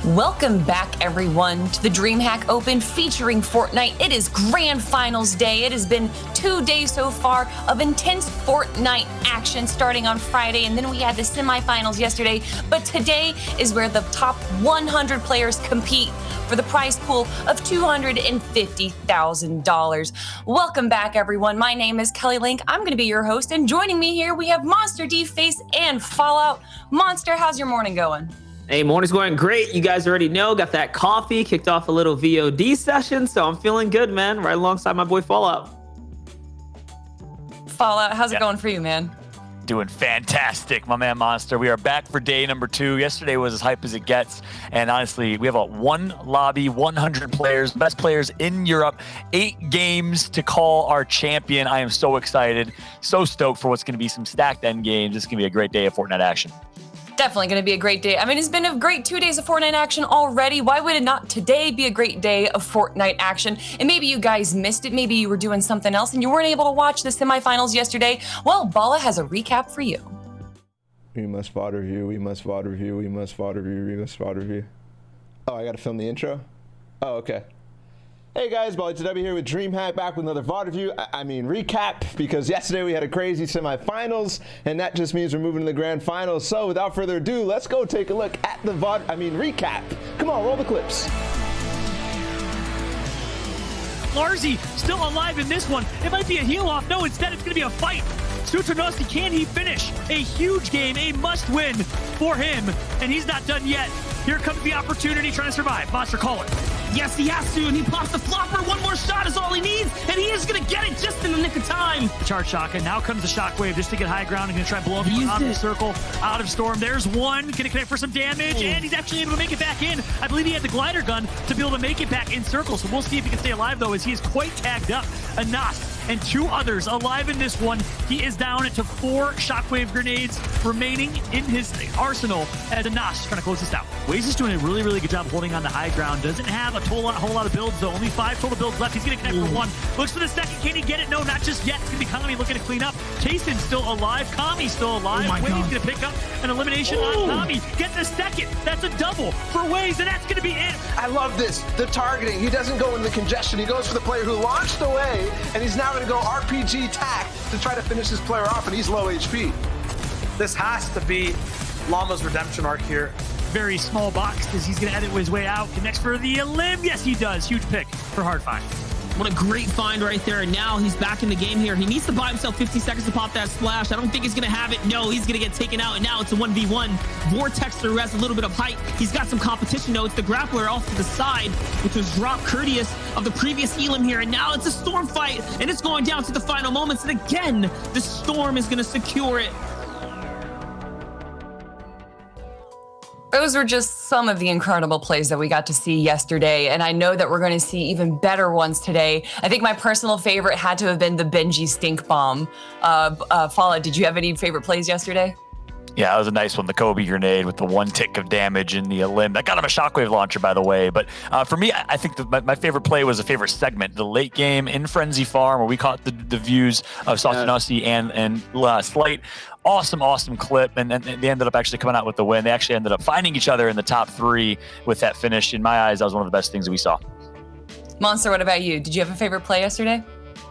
Welcome back, everyone, to the DreamHack Open featuring Fortnite. It is Grand Finals Day. It has been 2 days so far of intense Fortnite action starting on Friday, and then we had the semifinals yesterday. But today is where the top 100 players compete for the prize pool of $250,000. Welcome back, everyone. My name is Kelly Link. I'm going to be your host, and joining me here, we have Monster, D-Face, and Fallout. Monster, how's your morning going? Hey, morning's going great. You guys already know, got that coffee, kicked off a little VOD session, so I'm feeling good, man. Right alongside my boy Fallout. Fallout, how's it going for you, man? Doing fantastic, my man Monster. We are back for day number 2. Yesterday was as hype as it gets, and honestly, we have a one lobby, 100 players, best players in Europe, 8 games to call our champion. I am so excited, so stoked for what's going to be some stacked end games. This is going to be a great day of Fortnite action. Definitely going to be a great day. I mean, it's been a great 2 days of Fortnite action already. Why would it not today be a great day of Fortnite action? And maybe you guys missed it. Maybe you were doing something else and you weren't able to watch the semifinals yesterday. Well, Bala has a recap for you. We must VOD review, we must VOD review, we must VOD review, we must VOD review. Oh, I gotta film the intro? Oh, okay. Hey guys, BallyTW here with DreamHack, back with another VOD review, I mean recap, because yesterday we had a crazy semifinals, and that just means we're moving to the grand finals. So without further ado, let's go take a look at the recap. Come on, roll the clips. Larzy still alive in this one. It might be a heel off. No, instead it's going to be a fight. Sutranosti, can he finish? A huge game, a must win for him, and he's not done yet. Here comes the opportunity, trying to survive. Monster, call it. Yes, he has to, and he pops the flopper. One more shot is all he needs, and he is going to get it just in the nick of time. The charge shotgun. Now comes the shockwave just to get high ground and going to try and blow him out of the circle, out of storm. There's one. Going to connect for some damage, and he's actually able to make it back in. I believe he had the glider gun to be able to make it back in circle, so we'll see if he can stay alive, though, as he is quite tagged up. Anas and 2 others alive in this one. He is down to 4 shockwave grenades remaining in his arsenal as Anas trying to close this out. Waze is doing a really, really good job holding on the high ground. Doesn't have a whole lot of builds, though. Only 5 total builds left. He's going to connect for 1. Looks for the second. Can he get it? No, not just yet. It's going to be Kami looking to clean up. Jason's still alive. Kami's still alive. Waze going to pick up an elimination on Kami. Get the second. That's a double for Waze, and that's going to be it. I love this. The targeting. He doesn't go in the congestion. He goes for the player who launched away, and he's now going to go RPG tack to try to finish this player off, and he's low HP. This has to be Llama's redemption arc here. Very small box as he's going to edit his way out. Connects for the limb. Yes, he does. Huge pick for hard find. What a great find right there. And now he's back in the game here. He needs to buy himself 50 seconds to pop that splash. I don't think he's going to have it. No, he's going to get taken out. And now it's a 1v1. Vortexer, who has a little bit of height. He's got some competition, though. It's the grappler off to the side, which was drop courteous of the previous Elam here. And now it's a storm fight. And it's going down to the final moments. And again, the storm is going to secure it. Those were just some of the incredible plays that we got to see yesterday, and I know that we're going to see even better ones today. I think my personal favorite had to have been the Benji stink bomb. Fallout, did you have any favorite plays yesterday? Yeah, that was a nice one. The Kobe grenade with the 1 tick of damage in the limb. That got him a shockwave launcher, by the way. But for me, I think my favorite play was a favorite segment, the late game in Frenzy Farm, where we caught the views of Sautanasi and Slight. Awesome clip, and they ended up actually coming out with the win. They actually ended up finding each other in the top 3 with that finish. In my eyes, that was one of the best things that we saw. Monster, what about you? Did you have a favorite play yesterday?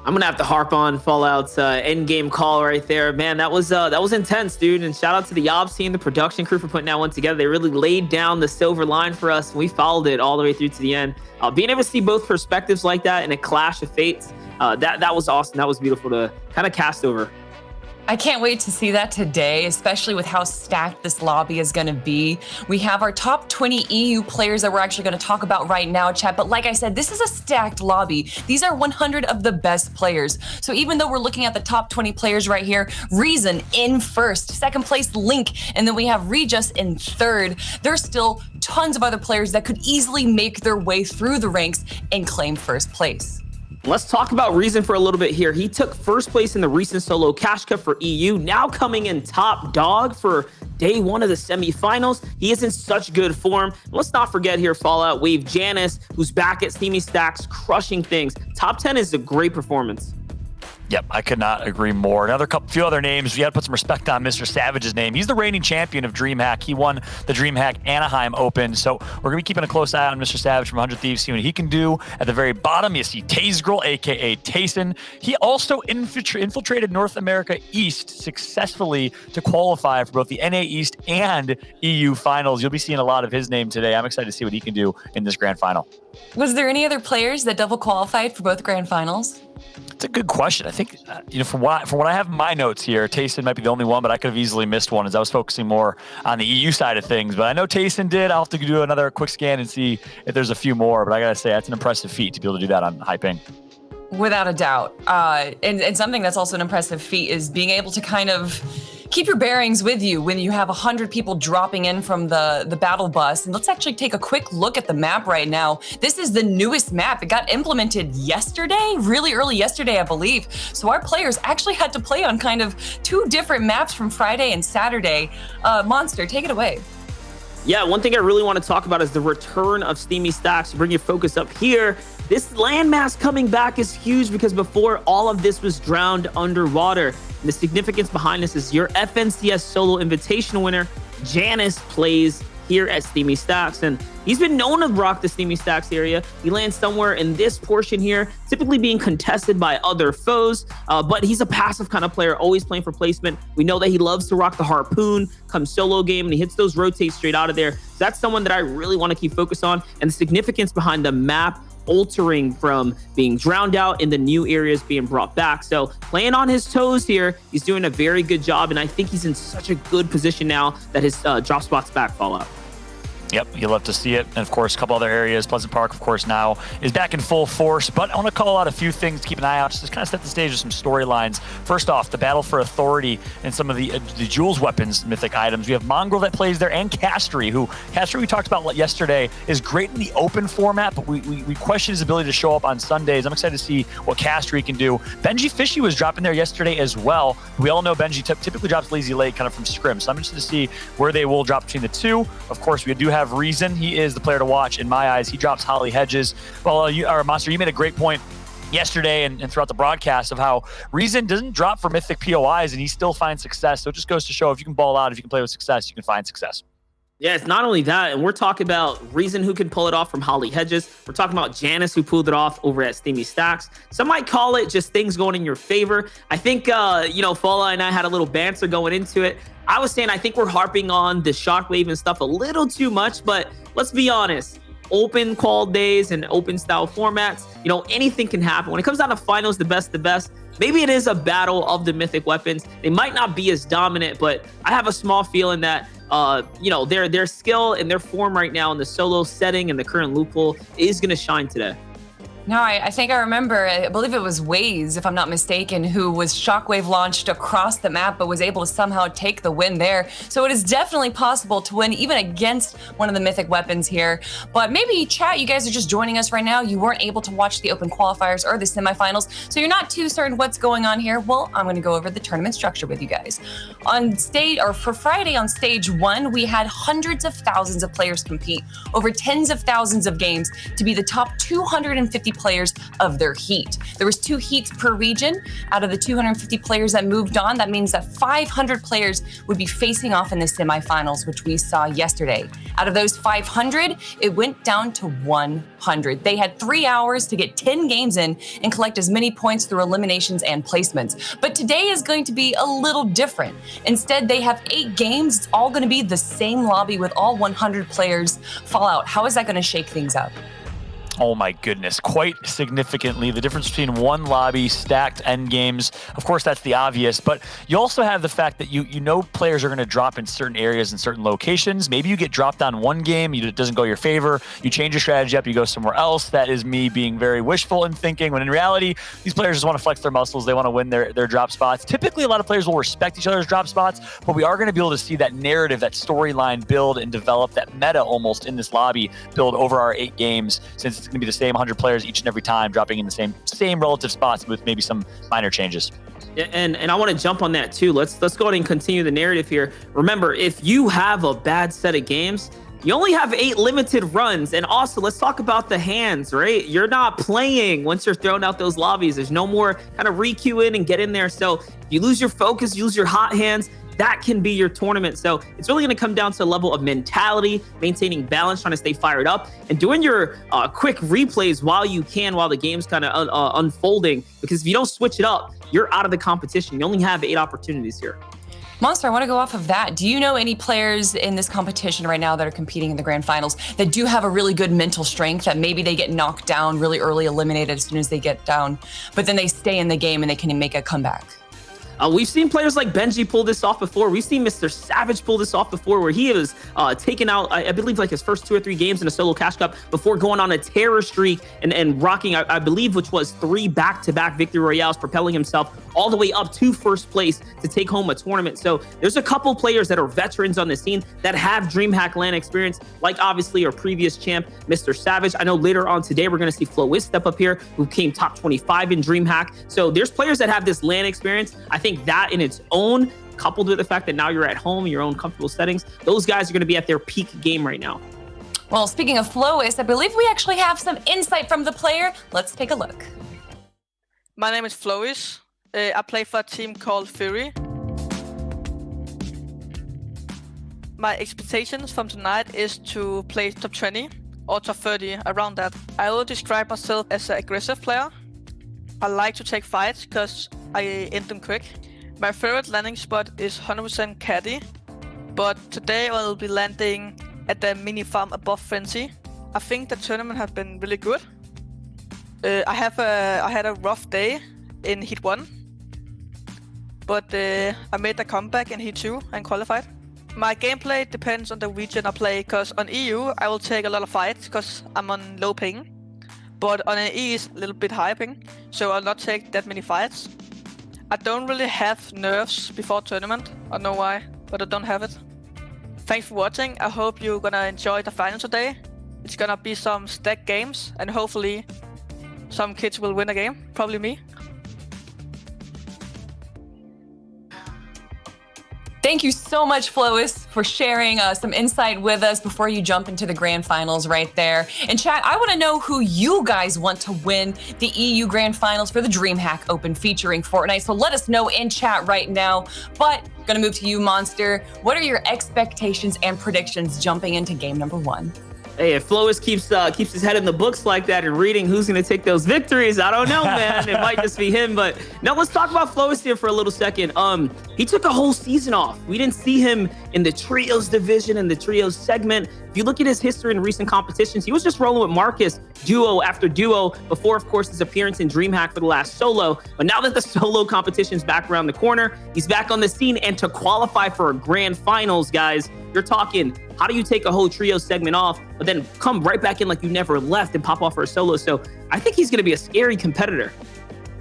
I'm gonna have to harp on Fallout's end game call right there, man. That was intense, dude. And shout out to the Yobs team, the production crew, for putting that one together. They really laid down the silver line for us, and we followed it all the way through to the end. Being able to see both perspectives like that in a clash of fates, that was awesome. That was beautiful to kind of cast over. I can't wait to see that today, especially with how stacked this lobby is going to be. We have our top 20 EU players that we're actually going to talk about right now, chat. But like I said, this is a stacked lobby. These are 100 of the best players. So even though we're looking at the top 20 players right here, Reason in first, second place Link, and then we have Regis in third. There's still tons of other players that could easily make their way through the ranks and claim first place. Let's talk about Reason for a little bit here. He took first place in the recent solo cash cup for EU, now coming in top dog for day 1 of the semifinals. He is in such good form. Let's not forget here, Fallout Wave Janice, who's back at Steamy Stacks, crushing things. Top 10 is a great performance. Yep, I could not agree more. Few other names. You got to put some respect on Mr. Savage's name. He's the reigning champion of DreamHack. He won the DreamHack Anaheim Open. So we're going to be keeping a close eye on Mr. Savage from 100 Thieves, see what he can do. At the very bottom, you see Tazegrel, a.k.a. Tayson. He also infiltrated North America East successfully to qualify for both the NA East and EU Finals. You'll be seeing a lot of his name today. I'm excited to see what he can do in this Grand Final. Was there any other players that double qualified for both Grand Finals? It's a good question. I think, from what I have in my notes here, Tayson might be the only one, but I could have easily missed one as I was focusing more on the EU side of things. But I know Tayson did. I'll have to do another quick scan and see if there's a few more. But I got to say, that's an impressive feat to be able to do that on high ping. Without a doubt. And something that's also an impressive feat is being able to kind of keep your bearings with you when you have 100 people dropping in from the battle bus. And let's actually take a quick look at the map right now. This is the newest map. It got implemented yesterday, really early yesterday, I believe. So our players actually had to play on kind of two different maps from Friday and Saturday. Monster, take it away. Yeah, one thing I really want to talk about is the return of Steamy Stacks. Bring your focus up here. This landmass coming back is huge because before all of this was drowned underwater. And the significance behind this is your FNCS Solo Invitational winner, Janice, plays here at Steamy Stacks. And he's been known to rock the Steamy Stacks area. He lands somewhere in this portion here, typically being contested by other foes, but he's a passive kind of player, always playing for placement. We know that he loves to rock the Harpoon come solo game, and he hits those rotates straight out of there. So that's someone that I really want to keep focus on. And the significance behind the map altering from being drowned out in the new areas being brought back. So playing on his toes here, he's doing a very good job. And I think he's in such a good position now that his drop spots back fall out. Yep, you'll love to see it. And of course, a couple other areas. Pleasant Park, of course, now is back in full force. But I want to call out a few things to keep an eye out, just to kind of set the stage with some storylines. First off, the battle for authority and some of the Jules weapons, mythic items. We have Mongrel that plays there, and Castry, who we talked about yesterday, is great in the open format, but we question his ability to show up on Sundays. I'm excited to see what Castry can do. Benji Fishy was dropping there yesterday as well. We all know Benji typically drops Lazy Lake kind of from scrim, so I'm interested to see where they will drop between the two. Of course, we do have Reason. He is the player to watch in my eyes. He drops Holly Hedges. Well, Monster, you made a great point yesterday and throughout the broadcast of how Reason doesn't drop for mythic POIs and he still finds success. So it just goes to show if you can ball out, if you can play with success, you can find success. Yeah, it's not only that, and we're talking about Reason who can pull it off from Holly Hedges. We're talking about Janice who pulled it off over at Steamy Stacks. Some might call it just things going in your favor. I think, Fala and I had a little banter going into it. I was saying I think we're harping on the Shockwave and stuff a little too much, but let's be honest. Open call days and open style formats, anything can happen. When it comes down to finals, the best, maybe it is a battle of the mythic weapons. They might not be as dominant, but I have a small feeling that their skill and their form right now in the solo setting and the current loophole is going to shine today. No, I think I remember, I believe it was Waze, if I'm not mistaken, who was Shockwave launched across the map, but was able to somehow take the win there. So it is definitely possible to win even against one of the mythic weapons here. But maybe chat, you guys are just joining us right now. You weren't able to watch the open qualifiers or the semifinals, so you're not too certain what's going on here. Well, I'm going to go over the tournament structure with you guys. For Friday on stage 1, we had hundreds of thousands of players compete over tens of thousands of games to be the top 250 players of their heat. There was 2 heats per region. Out of the 250 players that moved on, that means that 500 players would be facing off in the semifinals, which we saw yesterday. Out of those 500, it went down to 100. They had 3 hours to get 10 games in and collect as many points through eliminations and placements. But today is going to be a little different. Instead, they have 8 games. It's all going to be the same lobby with all 100 players fall out. How is that going to shake things up? Oh my goodness, quite significantly. The difference between one lobby, stacked end games, of course, that's the obvious, but you also have the fact that you know players are going to drop in certain areas and certain locations. Maybe you get dropped on one game, it doesn't go your favor, you change your strategy up, you go somewhere else. That is me being very wishful in thinking, when in reality, these players just want to flex their muscles, they want to win their drop spots. Typically, a lot of players will respect each other's drop spots, but we are going to be able to see that narrative, that storyline build and develop, that meta almost in this lobby build over our 8 games, since it's going to be the same 100 players each and every time, dropping in the same relative spots with maybe some minor changes. And I want to jump on that too. Let's go ahead and continue the narrative here. Remember, if you have a bad set of games, you only have 8 limited runs. And also, let's talk about the hands, right? You're not playing once you're throwing out those lobbies. There's no more kind of re-queue in and get in there. So if you lose your focus, you lose your hot hands, that can be your tournament. So it's really going to come down to a level of mentality, maintaining balance, trying to stay fired up, and doing your quick replays while you can, while the game's kind of unfolding. Because if you don't switch it up, you're out of the competition. You only have 8 opportunities here. Monster, I want to go off of that. Do you know any players in this competition right now that are competing in the grand finals that do have a really good mental strength, that maybe they get knocked down really early, eliminated as soon as they get down, but then they stay in the game and they can make a comeback? We've seen players like Benji pull this off before. We've seen Mr. Savage pull this off before, where he was taken out, I believe, like his first 2 or 3 games in a solo cash cup before going on a terror streak and rocking, I believe, which was 3 back-to-back victory royales, propelling himself all the way up to first place to take home a tournament. So there's a couple players that are veterans on the scene that have DreamHack LAN experience, like obviously our previous champ, Mr. Savage. I know later on today, we're going to see Flowiz step up here, who came top 25 in DreamHack. So there's players that have this LAN experience. I think that in its own, coupled with the fact that now you're at home, your own comfortable settings, those guys are going to be at their peak game right now. Well, speaking of Flowiz, I believe we actually have some insight from the player. Let's take a look. My name is Flowiz. I play for a team called Fury. My expectations from tonight is to play top 20 or top 30, around that. I will describe myself as an aggressive player. I like to take fights because I end them quick. My favorite landing spot is 100% caddy, but today I will be landing at the mini farm above Frenzy. I think the tournament has been really good. I had a rough day in Heat 1, but I made a comeback in Heat 2 and qualified. My gameplay depends on the region I play, because on EU I will take a lot of fights because I'm on low ping, but on AE is a little bit high ping, so I'll not take that many fights. I don't really have nerfs before tournament. I don't know why, but I don't have it. Thanks for watching. I hope you're gonna enjoy the final today. It's gonna be some stacked games, and hopefully some kids will win a game, probably me. Thank you so much, Flowiz, for sharing some insight with us before you jump into the grand finals right there. And chat, I want to know who you guys want to win the EU grand finals for the DreamHack Open featuring Fortnite. So let us know in chat right now. But gonna move to you, Monster. What are your expectations and predictions jumping into game number 1? Hey, if Flowiz keeps his head in the books like that and reading who's going to take those victories, I don't know, man. It might just be him. But now let's talk about Flowiz here for a little second. He took a whole season off. We didn't see him in the trios division and the trios segment. If you look at his history in recent competitions, he was just rolling with Marcus duo after duo before, of course, his appearance in DreamHack for the last solo. But now that the solo competition's back around the corner, he's back on the scene. And to qualify for a grand finals, guys, you're talking, how do you take a whole trio segment off, but then come right back in like you never left and pop off for a solo? So I think he's going to be a scary competitor.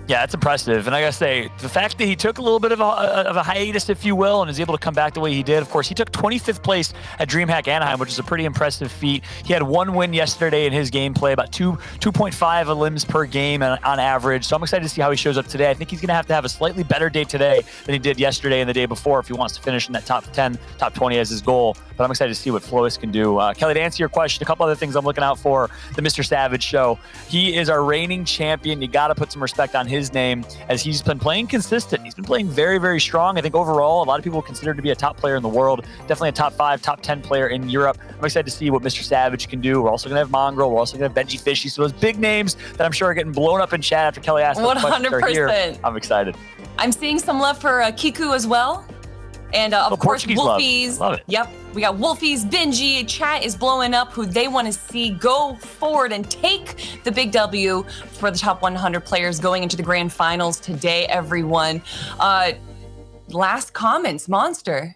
Yeah, it's impressive. And I gotta say, the fact that he took a little bit of a hiatus, if you will, and is able to come back the way he did. Of course, he took 25th place at DreamHack Anaheim, which is a pretty impressive feat. He had 1 win yesterday in his gameplay, about 2.5 elims per game on average. So I'm excited to see how he shows up today. I think he's gonna have to have a slightly better day today than he did yesterday and the day before if he wants to finish in that top 10, top 20 as his goal. But I'm excited to see what Flowiz can do. Kelly, to answer your question, a couple other things I'm looking out for the Mr. Savage show. He is our reigning champion. You gotta put some respect on his name, as he's been playing consistent. He's been playing very, very strong. I think overall, a lot of people consider him to be a top player in the world. Definitely a top 5, top 10 player in Europe. I'm excited to see what Mr. Savage can do. We're also going to have Mongrel. We're also going to have Benji Fishy. So those big names that I'm sure are getting blown up in chat after Kelly asked what questions are here. I'm excited. I'm seeing some love for Kiku as well. And of course, Wolfies. Love it. Yep. We got Wolfies, Benji. Chat is blowing up who they want to see go forward and take the big W for the top 100 players going into the grand finals today, everyone. Last comments, Monster.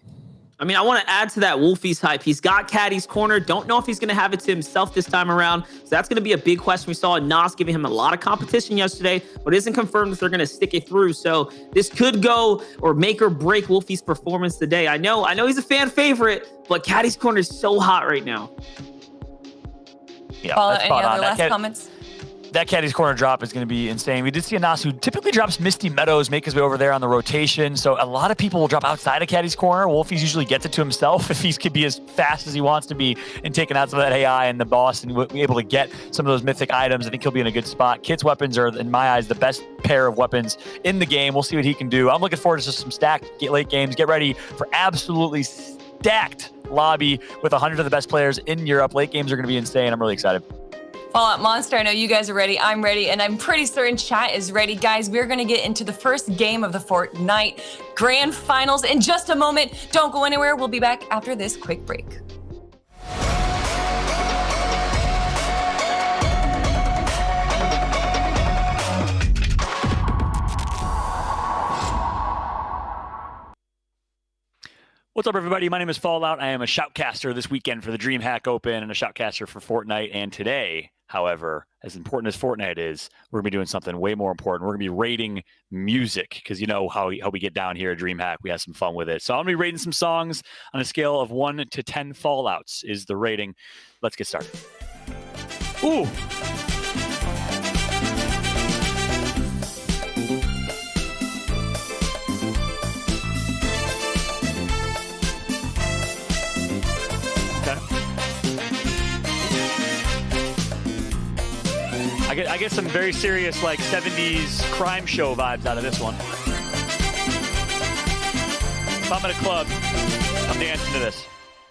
I mean, I want to add to that Wolfie's hype. He's got Caddy's corner. Don't know if he's going to have it to himself this time around. So that's going to be a big question. We saw Nas giving him a lot of competition yesterday, but it isn't confirmed that they're going to stick it through. So this could go or make or break Wolfie's performance today. I know he's a fan favorite, but Caddy's corner is so hot right now. Yeah, Paula, any other last comments? that Caddy's Corner drop is going to be insane. We did see a Nas who typically drops Misty Meadows, make his way over there on the rotation. So a lot of people will drop outside of Caddy's Corner. Wolfie's usually gets it to himself if he could be as fast as he wants to be and taking out some of that AI and the boss and be able to get some of those mythic items. I think he'll be in a good spot. Kit's weapons are, in my eyes, the best pair of weapons in the game. We'll see what he can do. I'm looking forward to some stacked late games. Get ready for absolutely stacked lobby with 100 of the best players in Europe. Late games are going to be insane. I'm really excited. Fallout Monster, I know you guys are ready. I'm ready, and I'm pretty certain chat is ready. Guys, we're going to get into the first game of the Fortnite Grand Finals in just a moment. Don't go anywhere. We'll be back after this quick break. What's up, everybody? My name is Fallout. I am a shoutcaster this weekend for the DreamHack Open and a shoutcaster for Fortnite. And today, however, as important as Fortnite is, we're going to be doing something way more important. We're going to be rating music because you know how we get down here at DreamHack. We have some fun with it. So I'm going to be rating some songs on a scale of 1 to 10 Fallouts is the rating. Let's get started. Ooh. I get some very serious, like, 70s crime show vibes out of this one. If I'm at a club, I'm dancing to this.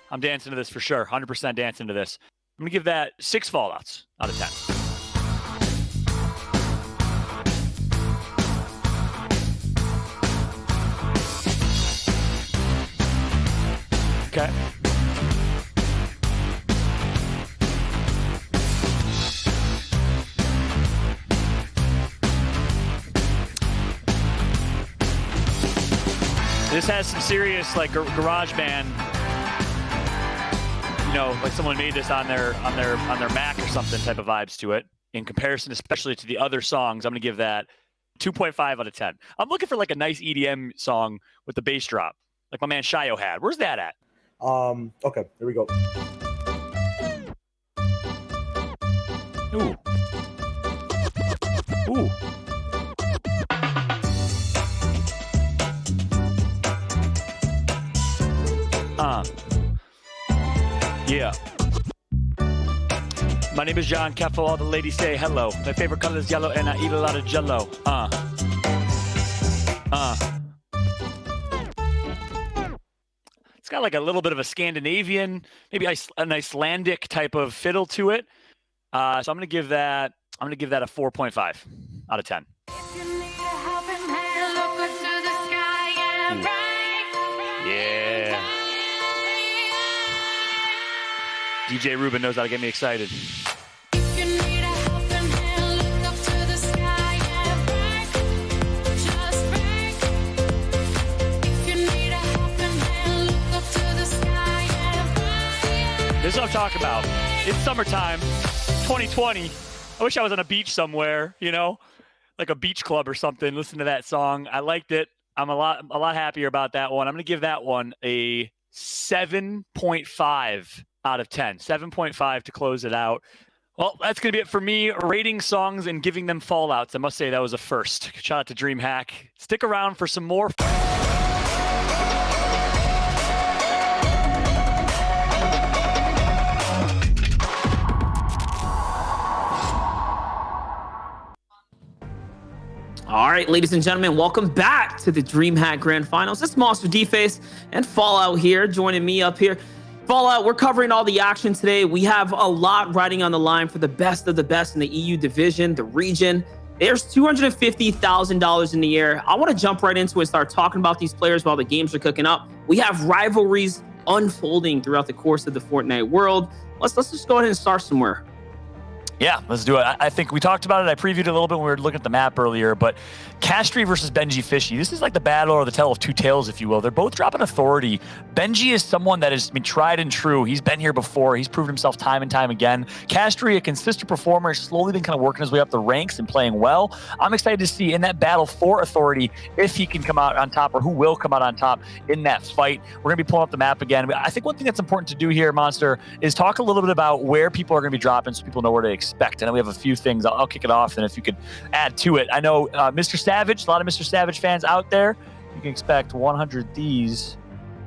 I'm dancing to this for sure. 100% dancing to this. I'm going to give that 6 Fallouts out of 10. Okay. This has some serious, like, garage band, you know, like someone made this on their Mac or something type of vibes to it. In comparison, especially to the other songs, I'm gonna give that 2.5 out of 10. I'm looking for like a nice EDM song with the bass drop, like my man Shio had. Where's that at? Okay, here we go. Ooh. Ooh. Yeah. My name is John Keffel. All the ladies say hello. My favorite color is yellow, and I eat a lot of Jello. It's got like a little bit of a Scandinavian, maybe an Icelandic type of fiddle to it. So I'm gonna give that a 4.5 out of 10. Yeah. DJ Ruben knows how to get me excited. This is what I'm talking about. It's summertime, 2020. I wish I was on a beach somewhere, you know, like a beach club or something. Listen to that song. I liked it. I'm a lot happier about that one. I'm going to give that one a 7.5 out of 10. 7.5 to close it out. Well, that's going to be it for me. Rating songs and giving them Fallouts. I must say that was a first. Shout out to DreamHack. Stick around for some more. All right, ladies and gentlemen, welcome back to the DreamHack Grand Finals. It's Monster D-Face and Fallout here, joining me up here. Fallout, we're covering all the action today. We have a lot riding on the line for the best of the best in the EU division, the region. There's $250,000 in the air. I want to jump right into it and start talking about these players while the games are cooking up. We have rivalries unfolding throughout the course of the Fortnite world. Let's just go ahead and start somewhere. Yeah, let's do it. I think we talked about it. I previewed it a little bit when we were looking at the map earlier, but Castry versus Benji Fishy. This is like the battle or the tale of two tales, if you will. They're both dropping authority. Benji is someone that has been tried and true. He's been here before. He's proven himself time and time again. Castry, a consistent performer, has slowly been kind of working his way up the ranks and playing well. I'm excited to see in that battle for authority if he can come out on top or who will come out on top in that fight. We're going to be pulling up the map again. I think one thing that's important to do here, Monster, is talk a little bit about where people are going to be dropping so people know where to expect? I know we have a few things. I'll kick it off, and if you could add to it. I know Mr. Savage, a lot of Mr. Savage fans out there. You can expect 100 Ds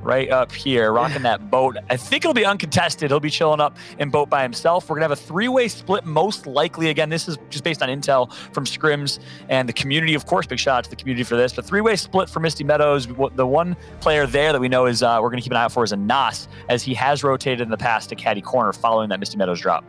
right up here, rocking that boat. I think it'll be uncontested. He'll be chilling up in boat by himself. We're going to have a three-way split, most likely. Again, this is just based on intel from scrims and the community. Of course, big shout out to the community for this. But three-way split for Misty Meadows. The one player there that we know is we're going to keep an eye out for is a Nas, as he has rotated in the past to Caddy Corner following that Misty Meadows drop.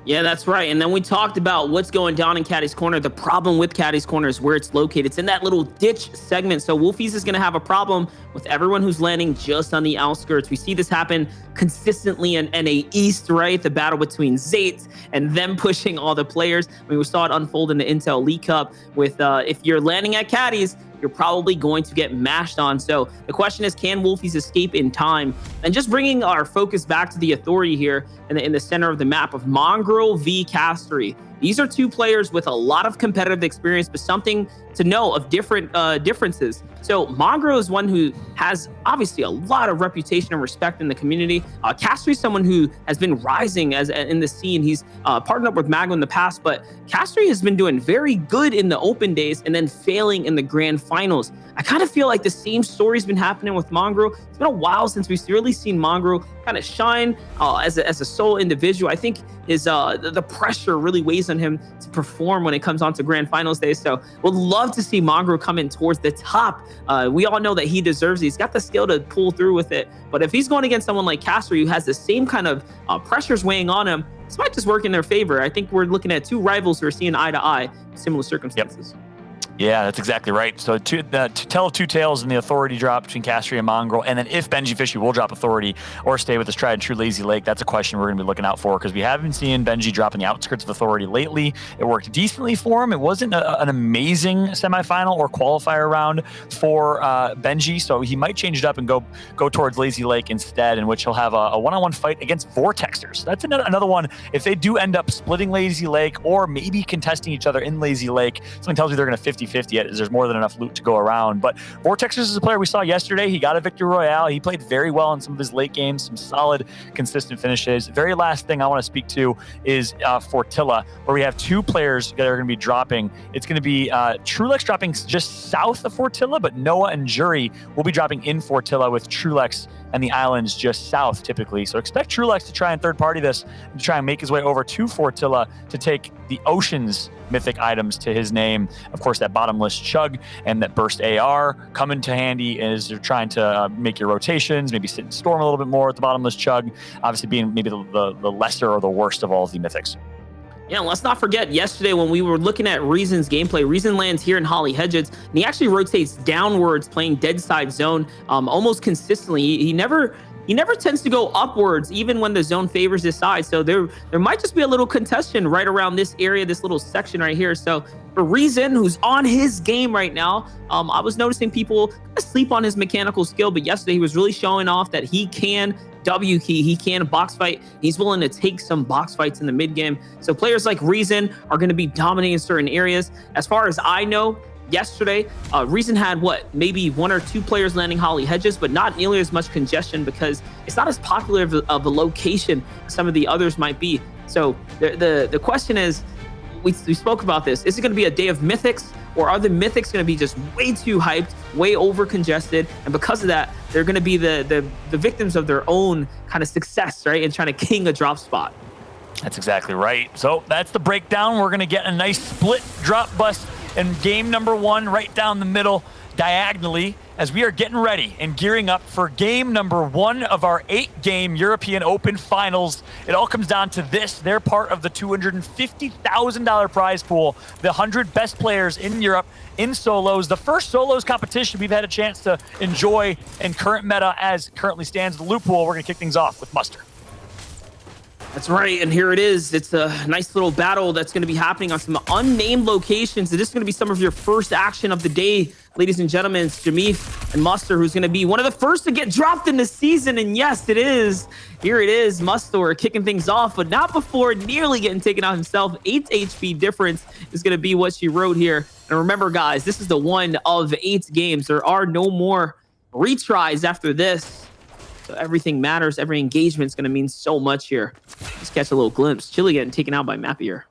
Yeah, that's right. And then we talked about what's going down in Caddy's Corner. The problem with Caddy's Corner is where it's located. It's in that little ditch segment. So Wolfies is going to have a problem with everyone who's landing just on the outskirts. We see this happen consistently in NA East, right? The battle between Zayt and them pushing all the players. I mean, we saw it unfold in the Intel League Cup with if you're landing at Caddy's, you're probably going to get mashed on. So the question is, can Wolfies escape in time? And just bringing our focus back to the authority here in the center of the map of Mongrel v Castery. These are two players with a lot of competitive experience, but something to know of different differences. So Mongrel is one who has obviously a lot of reputation and respect in the community. Castery is someone who has been rising as in the scene. He's partnered up with Mago in the past, but Castery has been doing very good in the open days and then failing in the grand finals. I kind of feel like the same story's been happening with Mongrel. It's been a while since we've really seen Mongrel kind of shine as a sole individual. I think his the pressure really weighs on him to perform when it comes on to grand finals day. So would love to see Mongrel come in towards the top. We all know that he deserves it. He's got the skill to pull through with it. But if he's going against someone like Castery, who has the same kind of pressures weighing on him, this might just work in their favor. I think we're looking at two rivals who are seeing eye to eye, similar circumstances. Yep. Yeah, that's exactly right. So to tell of two tales in the authority drop between Castery and Mongrel, and then if Benji Fishy will drop authority or stay with his tried and true Lazy Lake, that's a question we're going to be looking out for, because we have been seeing Benji drop in the outskirts of authority lately. It worked decently for him. It wasn't an amazing semifinal or qualifier round for Benji, so he might change it up and go towards Lazy Lake instead, in which he'll have a one-on-one fight against Vortexers. That's another one. If they do end up splitting Lazy Lake or maybe contesting each other in Lazy Lake, something tells me they're going to 50-50 yet, as there's more than enough loot to go around. But Vortexers is a player we saw yesterday. He got a victory royale. He played very well in some of his late games, some solid, consistent finishes. Very last thing I want to speak to is Fortilla, where we have two players that are going to be dropping. It's going to be Trulex dropping just south of Fortilla, but Noah and Jury will be dropping in Fortilla, with Trulex and the islands just south typically. So expect Trulex to try and third party this, to try and make his way over to Fortilla to take the Oceans mythic items to his name. Of course, that bottomless chug and that burst AR come into handy as you're trying to make your rotations, maybe sit and storm a little bit more with the bottomless chug, obviously being maybe the lesser or the worst of all of the mythics. Yeah, let's not forget yesterday when we were looking at Reason's gameplay. Reason lands here in Holly Hedges, and he actually rotates downwards, playing dead side zone almost consistently. He never tends to go upwards, even when the zone favors his side. So there might just be a little contention right around this area, this little section right here. So for Reason, who's on his game right now, I was noticing people sleep on his mechanical skill, but yesterday he was really showing off that he can W key, he can box fight. He's willing to take some box fights in the mid game. So players like Reason are going to be dominating certain areas. As far as I know, yesterday, Reason had maybe one or two players landing Holly Hedges, but not nearly as much congestion because it's not as popular of a location as some of the others might be. So the question is, we spoke about this. Is it going to be a day of mythics, or are the mythics going to be just way too hyped, way over congested, and because of that, they're going to be the victims of their own kind of success, right, and trying to king a drop spot? That's exactly right. So that's the breakdown. We're going to get a nice split drop bust in game number one, right down the middle, diagonally, as we are getting ready and gearing up for game number one of our 8-game European Open Finals. It all comes down to this. They're part of the $250,000 prize pool, the 100 best players in Europe in solos. The first solos competition we've had a chance to enjoy in current meta as currently stands the loot pool. We're going to kick things off with Muster. That's right, and here it is. It's a nice little battle that's going to be happening on some unnamed locations. This is going to be some of your first action of the day, ladies and gentlemen. It's Jameef and Muster, who's going to be one of the first to get dropped in the season, and yes, it is. Here it is, Muster kicking things off, but not before nearly getting taken out himself. 8 HP difference is going to be what she wrote here. And remember, guys, this is the one of 8 games. There are no more retries after this. So everything matters. Every engagement is going to mean so much here. just catch a little glimpse. Chili getting taken out by Mapier.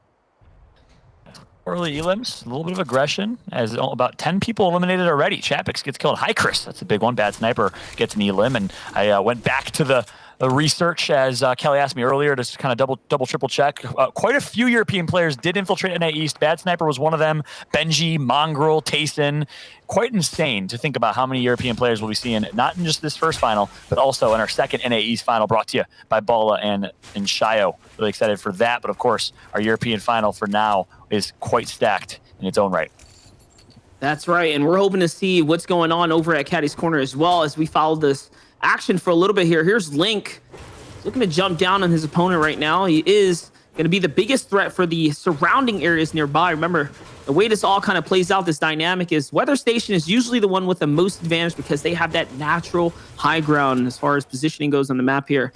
Early elims, a little bit of aggression, as about 10 people eliminated already. Chapix gets killed. Hi, Chris. That's a big one. Bad Sniper gets an elim. And I went back to the research, as Kelly asked me earlier, to kind of double, triple check. Quite a few European players did infiltrate NA East. Bad Sniper was one of them. Benji, Mongrel, Tayson. Quite insane to think about how many European players we'll be seeing, not in just this first final, but also in our second NA East final, brought to you by Bala and Shio. Really excited for that. But of course, our European final for now is quite stacked in its own right. That's right. And we're hoping to see what's going on over at Caddy's Corner as well, as we follow this action for a little bit here. Here's Link. He's looking to jump down on his opponent right now. He is going to be the biggest threat for the surrounding areas nearby. Remember, the way this all kind of plays out, this dynamic, is Weather Station is usually the one with the most advantage because they have that natural high ground as far as positioning goes on the map here.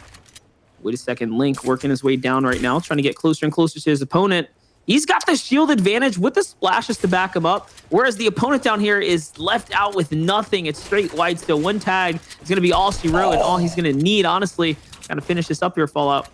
Wait a second. Link working his way down right now, trying to get closer and closer to his opponent. He's got the shield advantage with the splashes to back him up, whereas the opponent down here is left out with nothing. It's straight white still. One tag is going to be all she wrote, and all he's going to need, honestly, kind of finish this up here, Fallout.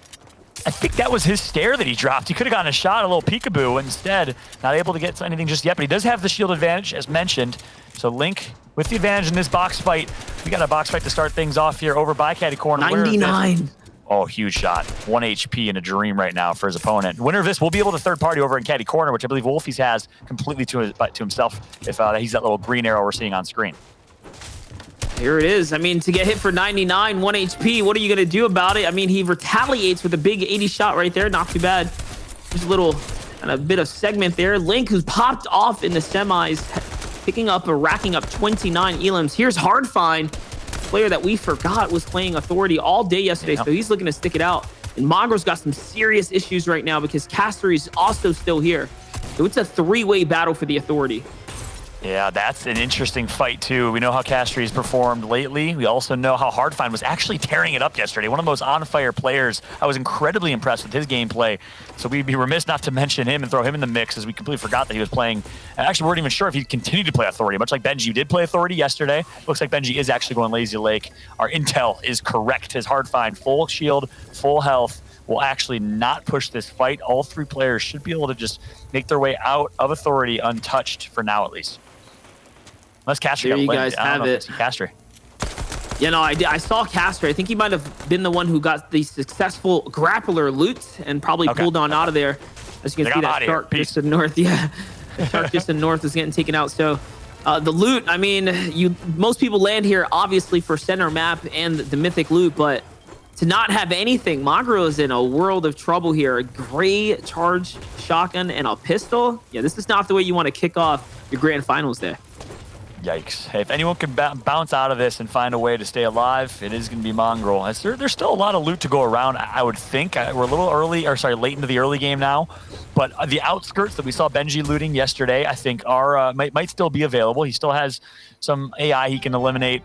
I think that was his stare that he dropped. He could have gotten a shot, a little peekaboo. Instead, not able to get anything just yet, but he does have the shield advantage, as mentioned. So Link with the advantage in this box fight. We got a box fight to start things off here over by Caddy Corner. 99. Oh, huge shot. 1 HP in a dream right now for his opponent. Winner of this will be able to third party over in Caddy Corner, which I believe Wolfies has completely to himself if he's that little green arrow we're seeing on screen. Here it is. I mean, to get hit for 99, 1 HP, what are you going to do about it? I mean, he retaliates with a big 80 shot right there. Not too bad. Just a little and a bit of segment there. Link, who's popped off in the semis, picking up or racking up 29 elims. Here's Hardfind, player that we forgot was playing Authority all day yesterday, so he's looking to stick it out. And Mongrel's got some serious issues right now because Caster is also still here. So it's a three-way battle for the Authority. Yeah, that's an interesting fight, too. We know how Castries performed lately. We also know how Hardfind was actually tearing it up yesterday. One of the most on-fire players. I was incredibly impressed with his gameplay. So we'd be remiss not to mention him and throw him in the mix, as we completely forgot that he was playing. Actually, we weren't even sure if he'd continue to play Authority. Much like Benji, you did play Authority yesterday. Looks like Benji is actually going Lazy Lake. Our intel is correct. His Hardfind, full shield, full health, will actually not push this fight. All three players should be able to just make their way out of Authority untouched for now, at least. Unless Castry there got you blended. guys have it. Castry. Yeah, no, I saw Castry. I think he might have been the one who got the successful grappler loot and probably pulled on out of there. As you can see, that shark just to the north. Yeah, shark just to the north is getting taken out. So the loot, I mean, most people land here obviously for center map and the mythic loot, but to not have anything, Mongrel is in a world of trouble here. A gray charge shotgun and a pistol. Yeah, this is not the way you want to kick off your grand finals there. Yikes. Hey, if anyone can bounce out of this and find a way to stay alive, it is going to be Mongrel. There's still a lot of loot to go around, I would think. We're a little late into the early game now. But the outskirts that we saw Benji looting yesterday, I think are might still be available. He still has some AI he can eliminate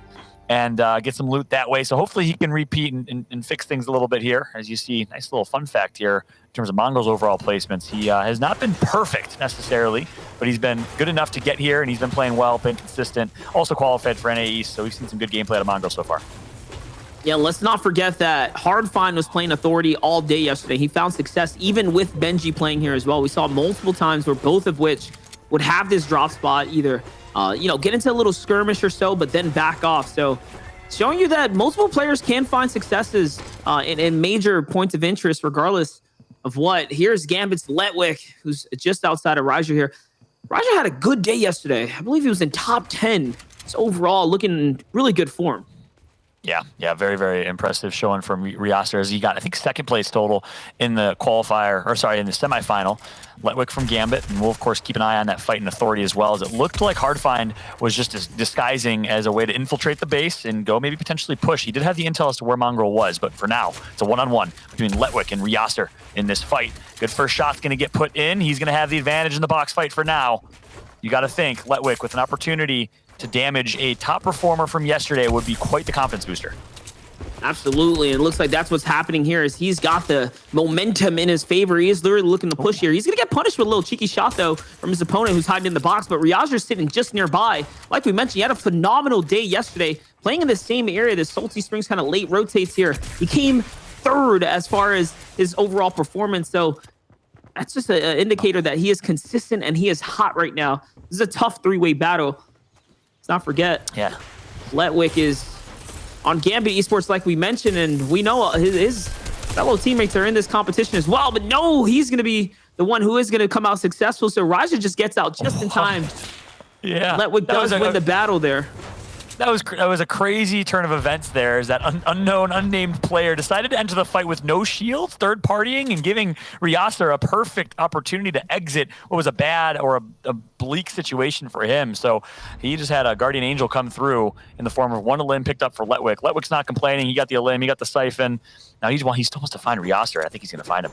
and get some loot that way. So hopefully he can repeat and fix things a little bit here. As you see, nice little fun fact here in terms of Mongrel's overall placements. He has not been perfect necessarily, but he's been good enough to get here, and he's been playing well, been consistent. Also qualified for NA East, so we've seen some good gameplay out of Mongrel so far. Yeah, let's not forget that Hardfind was playing Authority all day yesterday. He found success even with Benji playing here as well. We saw multiple times where both of which would have this drop spot, either get into a little skirmish or so, but then back off. So showing you that multiple players can find successes in major points of interest, regardless of what. Here's Gambit's Letwick, who's just outside of Ryzer here. Ryzer had a good day yesterday. I believe he was in top 10. So overall, looking in really good form. Yeah, very, very impressive showing from Riaster, as he got, I think, second place total in the in the semifinal. Letwick from Gambit, and we'll, of course, keep an eye on that fight in Authority as well, as it looked like Hardfind was just disguising as a way to infiltrate the base and go maybe potentially push. He did have the intel as to where Mongrel was, but for now, it's a one-on-one between Letwick and Riaster in this fight. Good first shot's going to get put in. He's going to have the advantage in the box fight for now. You got to think, Letwick, with an opportunity to damage a top performer from yesterday, would be quite the confidence booster. Absolutely, and it looks like that's what's happening here, is he's got the momentum in his favor. He is literally looking to push here. He's going to get punished with a little cheeky shot, though, from his opponent who's hiding in the box, but Riazer's sitting just nearby. Like we mentioned, he had a phenomenal day yesterday, playing in the same area. The Salty Springs kind of late rotates here. He came third as far as his overall performance. So that's just an indicator that he is consistent and he is hot right now. This is a tough three-way battle. Let's not forget. Yeah. Letwick is on Gambit Esports, like we mentioned, and we know his fellow teammates are in this competition as well. But no, he's going to be the one who is going to come out successful. So Raja just gets out just in time. Yeah. Letwick does win the battle there. That was a crazy turn of events there, as that unknown, unnamed player decided to enter the fight with no shield, third partying, and giving Ryasser a perfect opportunity to exit what was a bad or a bleak situation for him. So he just had a Guardian Angel come through in the form of one Elim picked up for Letwick. Letwick's not complaining. He got the Elim, he got the Siphon. Now he still wants to find Ryasser. I think he's going to find him.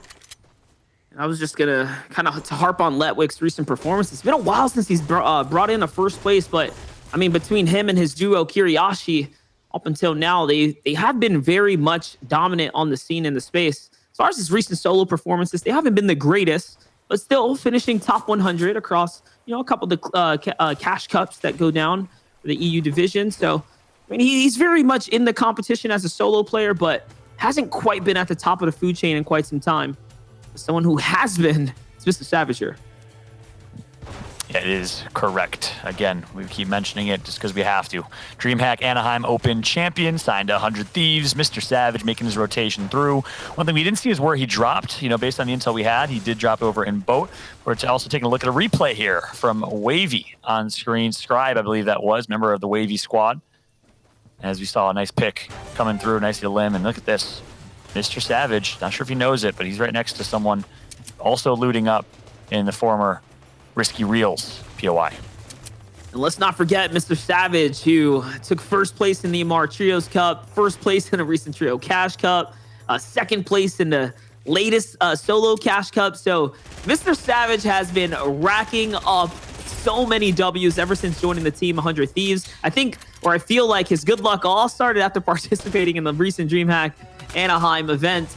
I was just going to kind of harp on Letwick's recent performance. It's been a while since he's brought in a first place, but I mean, between him and his duo, Kiriashi, up until now, they have been very much dominant on the scene in the space. As far as his recent solo performances, they haven't been the greatest, but still finishing top 100 across, a couple of the cash cups that go down for the EU division. So, I mean, he's very much in the competition as a solo player, but hasn't quite been at the top of the food chain in quite some time. Someone who has been, it's Mr. Savage here. Yeah, it is correct. Again, we keep mentioning it just because we have to. DreamHack Anaheim Open champion, signed to 100 Thieves. Mr. Savage making his rotation through. One thing we didn't see is where he dropped. Based on the intel we had, he did drop over in boat. We're also taking a look at a replay here from Wavy on screen. Scribe, I believe that was, member of the Wavy squad. As we saw a nice pick coming through, nice to limb. And look at this. Mr. Savage, not sure if he knows it, but he's right next to someone also looting up in the former Risky Reels POI. And let's not forget Mr. Savage, who took first place in the Amar Trios Cup, first place in a recent Trio Cash Cup, second place in the latest solo Cash Cup. So Mr. Savage has been racking up so many W's ever since joining the team 100 Thieves. I feel like his good luck all started after participating in the recent DreamHack Anaheim event.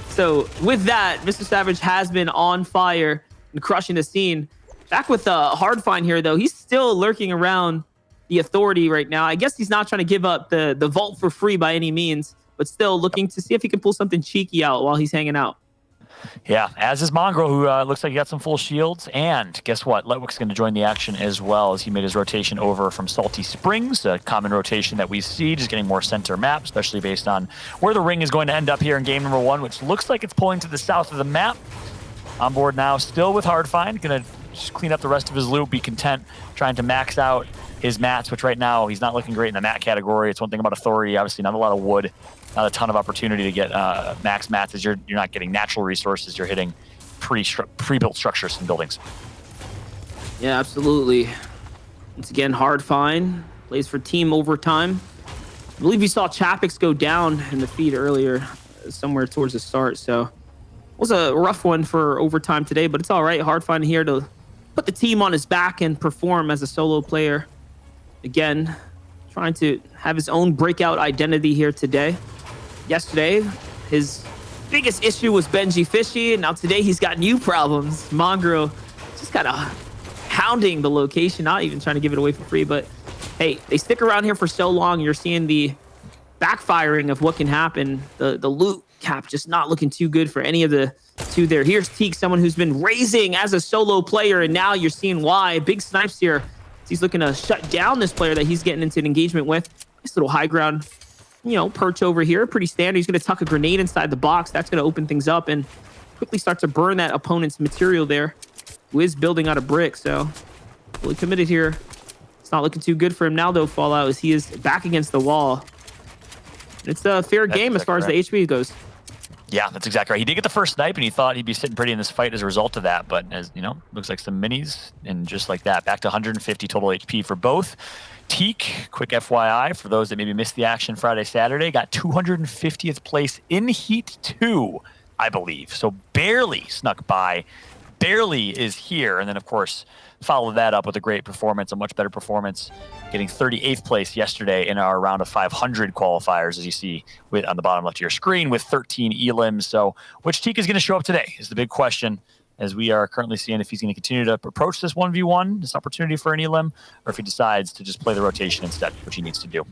So with that, Mr. Savage has been on fire and crushing the scene. Back with Hardfine here, though, he's still lurking around the Authority right now. I guess he's not trying to give up the vault for free by any means, but still looking to see if he can pull something cheeky out while he's hanging out. Yeah, as is Mongrel, who looks like he got some full shields. And guess what? Letwick's going to join the action as well, as he made his rotation over from Salty Springs, a common rotation that we see, just getting more center map, especially based on where the ring is going to end up here in game number 1, which looks like it's pulling to the south of the map. On board now, still with Hardfine, going to just clean up the rest of his loot, be content trying to max out his mats, which right now he's not looking great in the mat category. It's one thing about Authority, obviously not a lot of wood, not a ton of opportunity to get max mats, as you're not getting natural resources, you're hitting pre-built structures and buildings. Yeah, absolutely. Once again, Hardfine plays for Team Overtime. I believe you saw Chapix go down in the feed earlier, somewhere towards the start, so it was a rough one for Overtime today, but it's all right. Hardfine here to put the team on his back and perform as a solo player. Again, trying to have his own breakout identity here today. Yesterday, his biggest issue was Benji Fishy, and now today he's got new problems. Mongrel just kind of hounding the location, not even trying to give it away for free, but hey, they stick around here for so long, you're seeing the backfiring of what can happen. The loot cap just not looking too good for any of the two there. Here's Teak, someone who's been raising as a solo player, and now you're seeing why. Big snipes here. He's looking to shut down this player that he's getting into an engagement with. Nice little high ground, perch over here. Pretty standard. He's going to tuck a grenade inside the box. That's going to open things up and quickly start to burn that opponent's material there, who is building out of brick. So fully committed here. It's not looking too good for him now, though, Fallout, as he is back against the wall. It's a fair game as far as the HP goes. Yeah, that's exactly right. He did get the first snipe, and he thought he'd be sitting pretty in this fight as a result of that. But as looks like some minis, and just like that, back to 150 total HP for both. Teak, quick FYI for those that maybe missed the action Friday, Saturday, got 250th place in Heat 2, I believe. So barely snuck by, barely is here, and then of course followed that up with a great performance, a much better performance, getting 38th place yesterday in our round of 500 qualifiers, as you see on the bottom left of your screen, with 13 elims. So which Teak is going to show up today is the big question, as we are currently seeing if he's going to continue to approach this 1v1, this opportunity for an elim, or if he decides to just play the rotation instead, which he needs to do.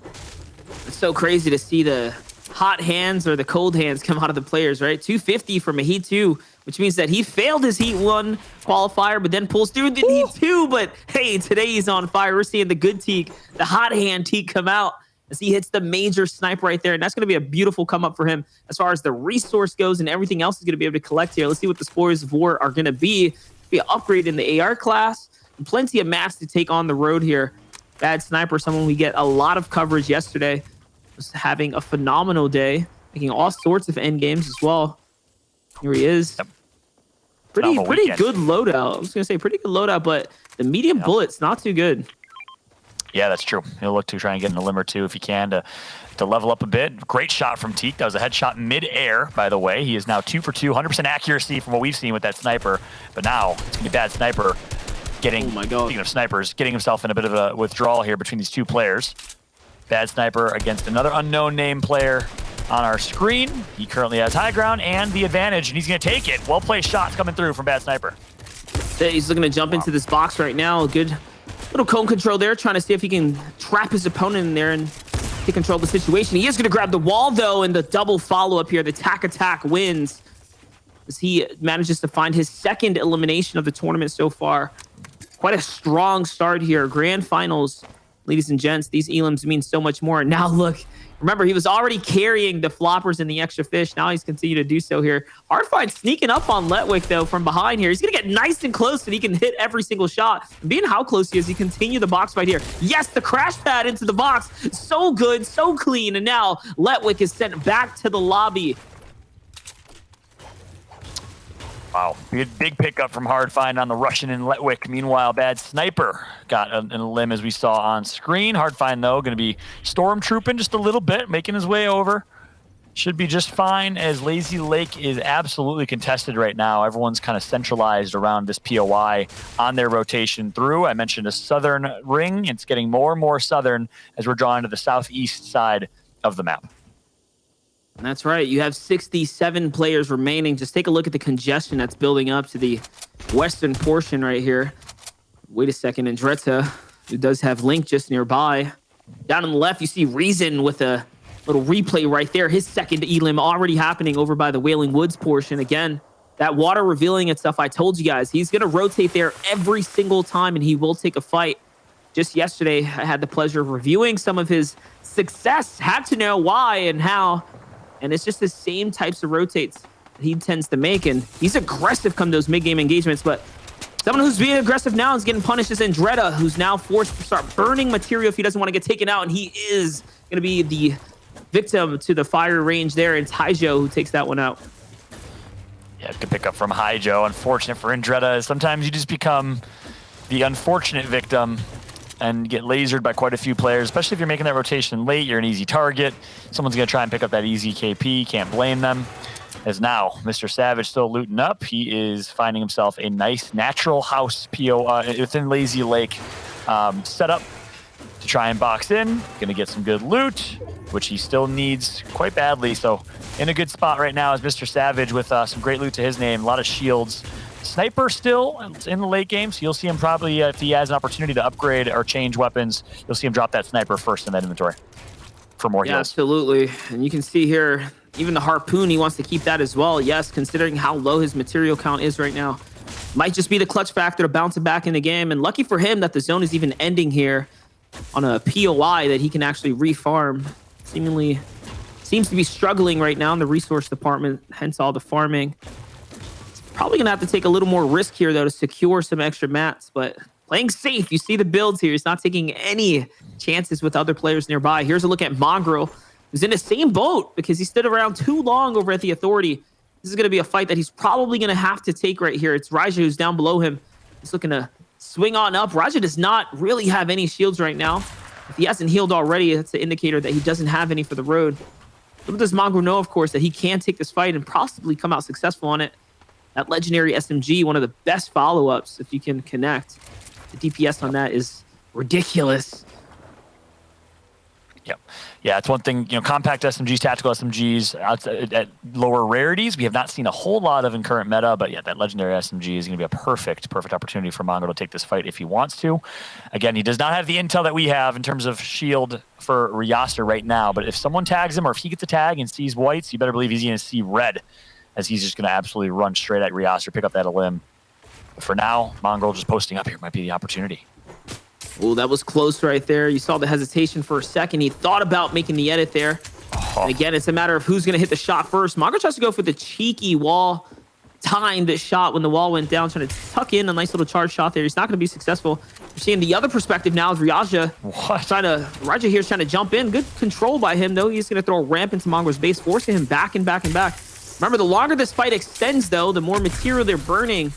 It's so crazy to see the hot hands or the cold hands come out of the players, right? 250 from a Heat 2, which means that he failed his Heat 1 qualifier, but then pulls through the Heat 2. But hey, today he's on fire. We're seeing the good Teak, the hot hand Teak come out as he hits the major snipe right there. And that's going to be a beautiful come up for him as far as the resource goes and everything else is going to be able to collect here. Let's see what the spoils of war are going to be. Be an upgrade in the AR class. And plenty of maps to take on the road here. Bad Sniper, someone we get a lot of coverage yesterday. Was having a phenomenal day, making all sorts of end games as well. Here he is. Yep. Pretty good loadout. I was gonna say pretty good loadout, but the medium bullets not too good. Yeah, that's true. He'll look to try and get in a limb or two if he can to level up a bit. Great shot from Teak. That was a headshot mid-air, by the way. He is now 2 for 2, 100% accuracy from what we've seen with that sniper. But now it's gonna be Bad Sniper getting. Oh my God. Speaking of snipers, getting himself in a bit of a withdrawal here between these two players. Bad Sniper against another unknown name player on our screen. He currently has high ground and the advantage, and he's going to take it. Well-placed shots coming through from Bad Sniper. He's looking to jump into this box right now. Good little cone control there, trying to see if he can trap his opponent in there and take control of the situation. He is going to grab the wall, though, and the double follow-up here. The tack attack wins as he manages to find his second elimination of the tournament so far. Quite a strong start here. Grand finals. Ladies and gents, these elims mean so much more. Now look, remember, he was already carrying the floppers and the extra fish. Now he's continued to do so here. Hardfind sneaking up on Letwick, though, from behind here. He's going to get nice and close and he can hit every single shot. And being how close he is, he continue the box fight here. Yes, the crash pad into the box. So good, so clean. And now Letwick is sent back to the lobby. Wow, big pickup from Hardfind on the Russian and Letwick. Meanwhile, Bad Sniper got a limb as we saw on screen. Hardfind, though, going to be stormtrooping just a little bit, making his way over. Should be just fine as Lazy Lake is absolutely contested right now. Everyone's kind of centralized around this POI on their rotation through. I mentioned a southern ring. It's getting more and more southern as we're drawing to the southeast side of the map. That's right. You have 67 players remaining. Just take a look at the congestion that's building up to the western portion right here. Wait a second. Andretta, who does have Link just nearby. Down on the left, you see Reason with a little replay right there. His second elim already happening over by the Wailing Woods portion. Again, that water revealing itself. I told you guys, he's going to rotate there every single time, and he will take a fight. Just yesterday, I had the pleasure of reviewing some of his success. Had to know why and how. And it's just the same types of rotates that he tends to make. And he's aggressive come those mid-game engagements. But someone who's being aggressive now is getting punished is Andretta, who's now forced to start burning material if he doesn't want to get taken out. And he is going to be the victim to the fire range there. It's Haijo who takes that one out. Yeah, good pick up from Haijo. Unfortunate for Andretta. Sometimes you just become the unfortunate victim and get lasered by quite a few players, especially if you're making that rotation late. You're an easy target. Someone's going to try and pick up that easy KP. Can't blame them. As now, Mr. Savage still looting up. He is finding himself a nice natural house PO within Lazy Lake set up to try and box in. Going to get some good loot, which he still needs quite badly. So in a good spot right now is Mr. Savage with some great loot to his name. A lot of shields. Sniper still in the late game, so you'll see him probably, if he has an opportunity to upgrade or change weapons, you'll see him drop that sniper first in that inventory for more heals. Absolutely. And you can see here, even the harpoon, he wants to keep that as well. Yes, considering how low his material count is right now. Might just be the clutch factor to bounce it back in the game. And lucky for him that the zone is even ending here on a POI that he can actually refarm. Seemingly seems to be struggling right now in the resource department, hence all the farming. Probably going to have to take a little more risk here, though, to secure some extra mats. But playing safe, you see the builds here. He's not taking any chances with other players nearby. Here's a look at Mongrel, who's in the same boat because he stood around too long over at the Authority. This is going to be a fight that he's probably going to have to take right here. It's Raja who's down below him. He's looking to swing on up. Raja does not really have any shields right now. If he hasn't healed already, that's an indicator that he doesn't have any for the road. Little does Mongrel know, of course, that he can take this fight and possibly come out successful on it. That legendary SMG, one of the best follow-ups if you can connect. The DPS on that is ridiculous. Yep. Yeah, it's one thing, compact SMGs, tactical SMGs, at lower rarities, we have not seen a whole lot of in current meta, but yeah, that legendary SMG is going to be a perfect opportunity for Mongo to take this fight if he wants to. Again, he does not have the intel that we have in terms of shield for Ryaster right now, but if someone tags him or if he gets a tag and sees whites, you better believe he's going to see red, as he's just going to absolutely run straight at Ryaster, pick up that limb. But for now, Mongrel just posting up here might be the opportunity. Oh, that was close right there. You saw the hesitation for a second. He thought about making the edit there. And again, it's a matter of who's going to hit the shot first. Mongo tries to go for the cheeky wall timed shot when the wall went down, trying to tuck in a nice little charge shot there. He's not going to be successful. You're seeing the other perspective now is Raja. Raja here's trying to jump in. Good control by him, though. He's going to throw a ramp into Mongo's base, forcing him back and back and back. Remember, the longer this fight extends, though, the more material they're burning.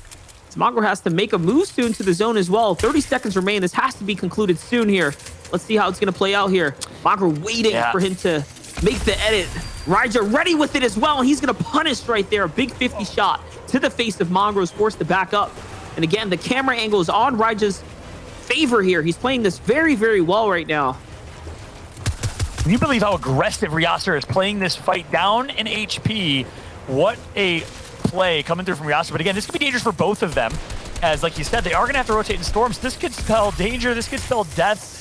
Mongo has to make a move soon to the zone as well. 30 seconds remain. This has to be concluded soon here. Let's see how it's going to play out here. Mongo waiting for him to make the edit. Raja ready with it as well. He's going to punish right there. A big 50 shot to the face of Mongo, is forced to back up. And again, the camera angle is on Raja's favor here. He's playing this very, very well right now. Can you believe how aggressive Ryaster is playing this fight down in HP? What a play coming through from Ryaster. But again, this could be dangerous for both of them. As like you said, they are going to have to rotate in storms. This could spell danger. This could spell death.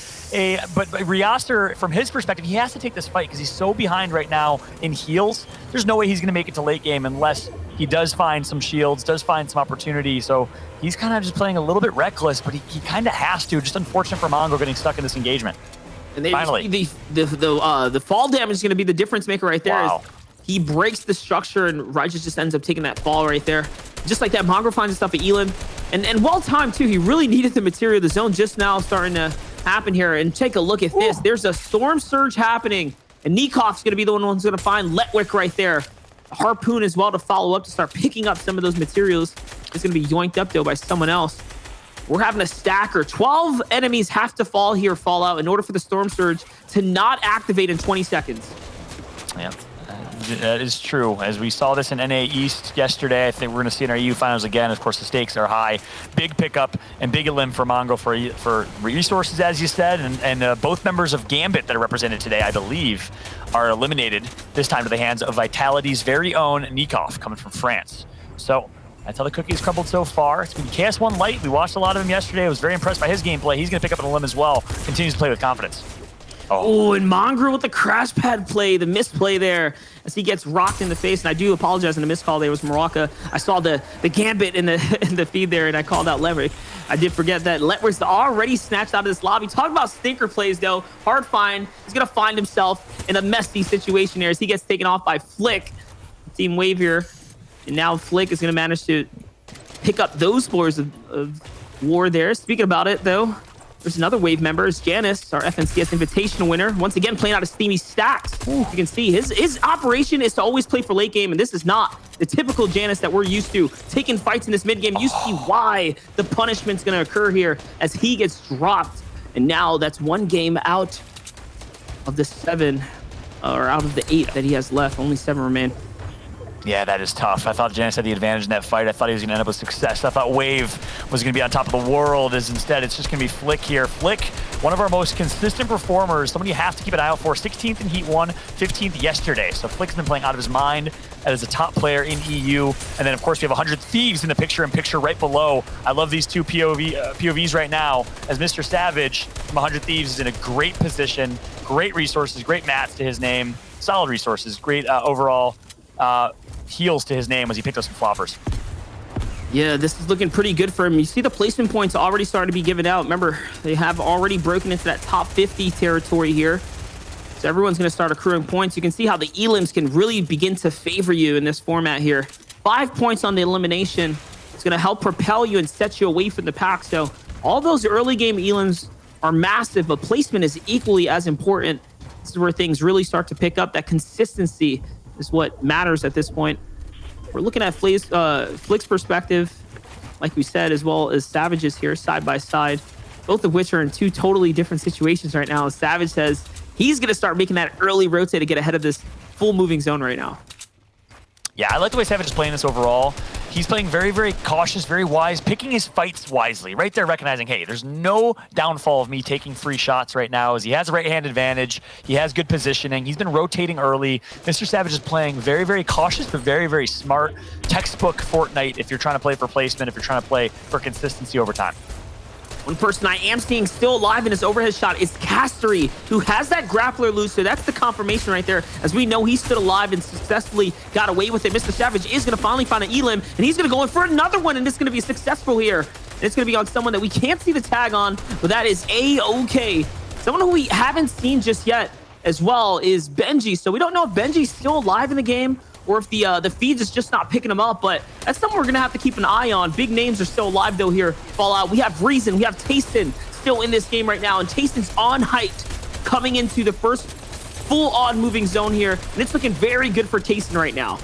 But Ryaster, from his perspective, he has to take this fight because he's so behind right now in heals. There's no way he's going to make it to late game unless he does find some shields, does find some opportunity. So he's kind of just playing a little bit reckless, but he kind of has to. Just unfortunate for Mongo getting stuck in this engagement. And finally, the fall damage is going to be the difference maker right there. Wow. He breaks the structure, and Raja just ends up taking that fall right there. Just like that, Mongo finds himself at Elam. And well-timed, too. He really needed the material. The zone just now starting to happen here. And take a look at this. There's a storm surge happening. And Nikov's going to be the one who's going to find Letwick right there. A harpoon as well to follow up, to start picking up some of those materials. It's going to be yoinked up, though, by someone else. We're having a stacker. 12 enemies have to fall here, fall out, in order for the storm surge to not activate in 20 seconds. Yeah. That is true. As we saw this in NA East yesterday, I think we're going to see in our EU finals again. Of course, the stakes are high. Big pickup and big elim for Mongo for resources, as you said. And both members of Gambit that are represented today, I believe, are eliminated, this time to the hands of Vitality's very own Nikov, coming from France. So that's how the cookies crumbled so far. It's been KS1 Light. We watched a lot of him yesterday. I was very impressed by his gameplay. He's going to pick up an elim as well. Continues to play with confidence. Oh, and Mongrel with the crash pad play, the misplay there, as he gets rocked in the face. And I do apologize on the miscall there. It was Morocco. I saw the Gambit in the feed there, and I called out Letwick. I did forget that Letwick's already snatched out of this lobby. Talk about stinker plays, though. Hard find. He's going to find himself in a messy situation here as he gets taken off by Flick. Team Wave here. And now Flick is going to manage to pick up those spores of war there. Speaking about it, though, there's another Wave member. It's Janice, our FNCS Invitational winner. Once again, playing out of steamy stacks. You can see his operation is to always play for late game, and this is not the typical Janice that we're used to. Taking fights in this mid game, you see why the punishment's going to occur here as he gets dropped. And now that's one game out of the 7, or out of the 8 that he has left. Only 7 remain. Yeah, that is tough. I thought Janice had the advantage in that fight. I thought he was going to end up with success. I thought Wave was going to be on top of the world, as instead it's just going to be Flick here. Flick, one of our most consistent performers, someone you have to keep an eye out for. 16th in Heat 1, 15th yesterday. So Flick's been playing out of his mind as a top player in EU. And then, of course, we have 100 Thieves in the picture-in-picture right below. I love these two POVs right now, as Mr. Savage from 100 Thieves is in a great position. Great resources, great mats to his name. Solid resources, great overall heals to his name as he picked up some floppers. Yeah, this is looking pretty good for him. You see the placement points already starting to be given out. Remember, they have already broken into that top 50 territory here. So everyone's going to start accruing points. You can see how the elims can really begin to favor you in this format here. 5 points on the elimination. It's going to help propel you and set you away from the pack. So all those early game elims are massive, but placement is equally as important. This is where things really start to pick up. That consistency is what matters at this point. We're looking at Flick's perspective, like we said, as well as Savage's here side by side, both of which are in 2 totally different situations right now. Savage says he's going to start making that early rotate to get ahead of this full moving zone right now. Yeah, I like the way Savage is playing this overall. he's playing very, very cautious, very wise, picking his fights wisely. Right there recognizing, hey, there's no downfall of me taking 3 shots right now, as he has a right-hand advantage. He has good positioning. He's been rotating early. Mr. Savage is playing very, very cautious, but very, very smart. Textbook Fortnite if you're trying to play for placement, if you're trying to play for consistency over time. One person I am seeing still alive in his overhead shot is Castery, who has that grappler loose. So that's the confirmation right there. As we know, he stood alive and successfully got away with it. Mr. Savage is going to finally find an elim, and he's going to go in for another one, and it's going to be successful here. And it's going to be on someone that we can't see the tag on, but that is A-OK. Someone who we haven't seen just yet as well is Benji. So we don't know if Benji's still alive in the game, or if the feeds is just not picking him up, but that's something we're gonna have to keep an eye on. Big names are still alive though here. Fallout, we have Reason, we have Tayson still in this game right now, and Tayson's on height coming into the first full-on moving zone here, and it's looking very good for Tayson right now.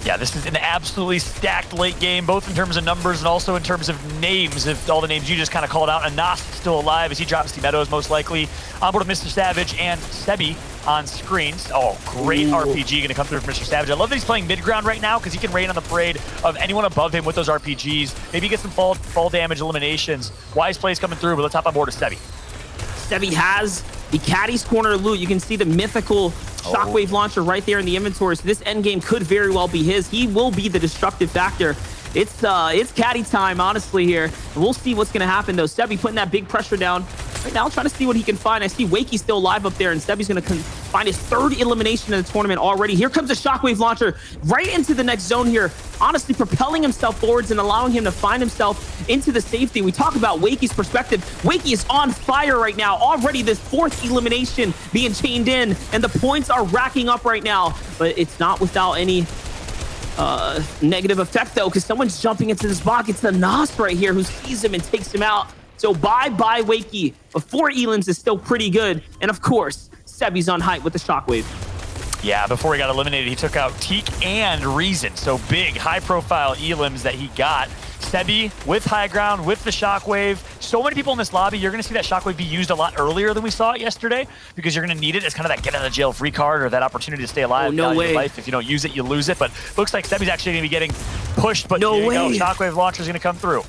Yeah, this is an absolutely stacked late game, both in terms of numbers and also in terms of names. If all the names you just kind of called out, Anas still alive as he drops the Meadows most likely. On board with Mr. Savage and Sebi on screens. Oh, great RPG going to come through from Mr. Savage. I love that he's playing mid-ground right now because he can rain on the parade of anyone above him with those RPGs. Maybe get some fall damage eliminations. Wise plays coming through, but let's hop on board with Sebi. Sebi has the Caddy's Corner loot. You can see the mythical Shockwave launcher right there in the inventory. So this end game could very well be his. He will be the destructive factor. It's Caddy time, honestly, here. And we'll see what's going to happen, though. Sebi putting that big pressure down right now, trying to see what he can find. I see Wakey still alive up there, and Sebi's going to find his 3rd elimination in the tournament already. Here comes the Shockwave launcher right into the next zone here, honestly propelling himself forwards and allowing him to find himself into the safety. We talk about Wakey's perspective. Wakey is on fire right now. Already this 4th elimination being chained in, and the points are racking up right now, but it's not without any negative effect though, because someone's jumping into this box. It's the Nas right here who sees him and takes him out. So bye-bye Wakey, but 4 elims is still pretty good. And of course, Sebi's on height with the Shockwave. Yeah, before he got eliminated, he took out Teak and Reason. So big, high-profile elims that he got. Sebi with high ground, with the Shockwave. So many people in this lobby, you're going to see that Shockwave be used a lot earlier than we saw it yesterday, because you're going to need it as kind of that get-out-of-jail-free card, or that opportunity to stay alive. Oh, no way. Life. If you don't use it, you lose it. But looks like Sebi's actually going to be getting pushed, but no way. Shockwave launcher is going to come through.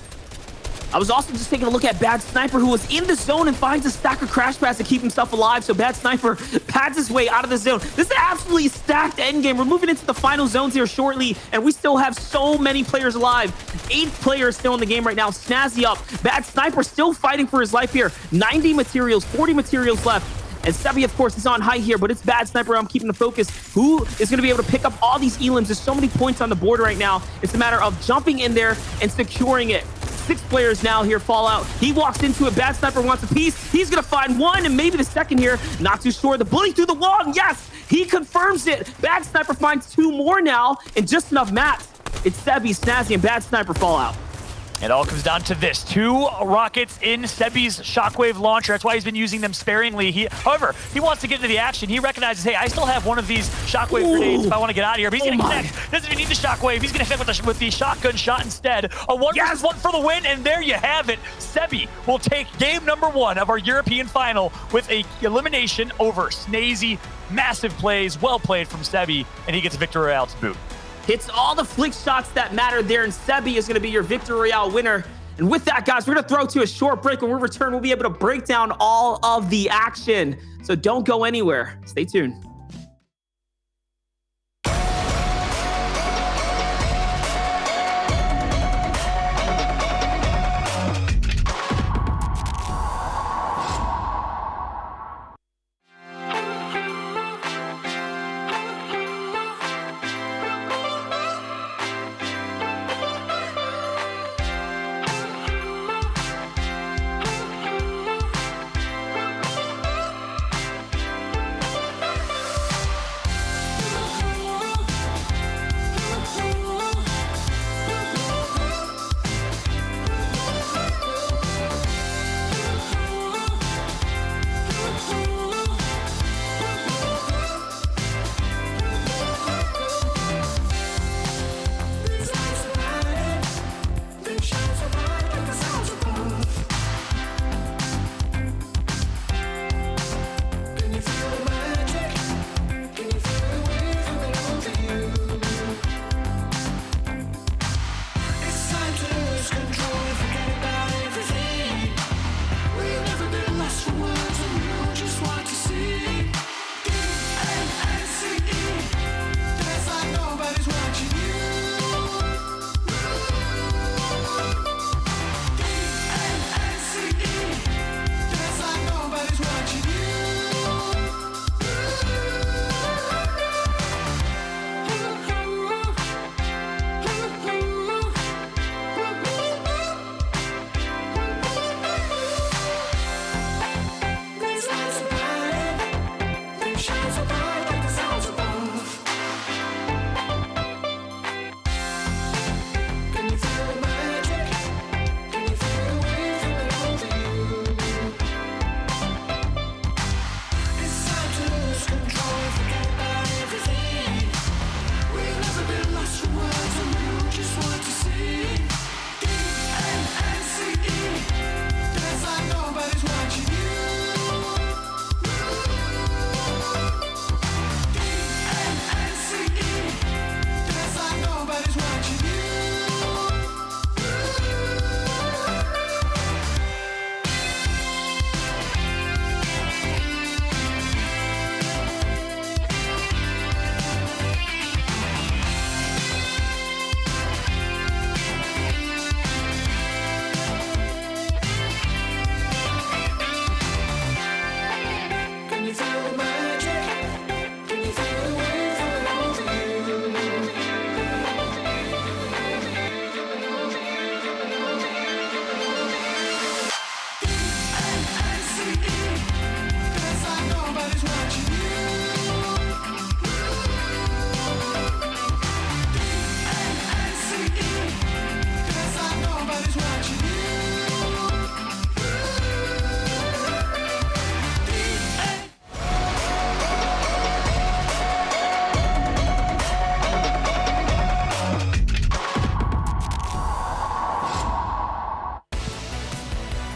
I was also just taking a look at Bad Sniper, who was in the zone and finds a stack of crash pads to keep himself alive. So Bad Sniper pads his way out of the zone. This is an absolutely stacked endgame. We're moving into the final zones here shortly, and we still have so many players alive. 8 players still in the game right now. Snazzy up. Bad Sniper still fighting for his life here. 90 materials, 40 materials left. And Sebi, of course, is on high here, but it's Bad Sniper. I'm keeping the focus. Who is going to be able to pick up all these elims? There's so many points on the board right now. It's a matter of jumping in there and securing it. 6 players now here. Fallout. He walks into it. Bad Sniper wants a piece. He's going to find 1 and maybe the 2nd here. Not too sure. The bully through the wall. Yes, he confirms it. Bad Sniper finds 2 more now and just enough mats. It's Sebi, Snazzy, and Bad Sniper Fallout. It all comes down to this. 2 rockets in Sebi's Shockwave launcher. That's why he's been using them sparingly. However, he wants to get into the action. He recognizes, hey, I still have one of these Shockwave grenades if I want to get out of here. But he's going to connect. Doesn't even need the Shockwave. He's going to connect with the shotgun shot instead. A 1-1 for the win, and there you have it. Sebi will take game number 1 of our European final with a elimination over Snazy. Massive plays, well played from Sebi, and he gets a Victory Royale to boot. Hits all the flick shots that matter there, and Sebi is going to be your Victory Royale winner. And with that, guys, we're going to throw to a short break. When we return, we'll be able to break down all of the action. So don't go anywhere. Stay tuned.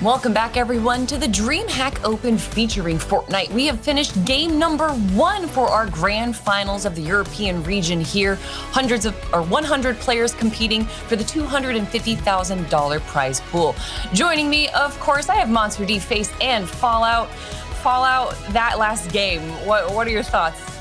Welcome back, everyone, to the DreamHack Open featuring Fortnite. We have finished game number 1 for our grand finals of the European region here. 100 players competing for the $250,000 prize pool. Joining me, of course, I have Monster D, Face, and Fallout. Fallout, that last game, what are your thoughts?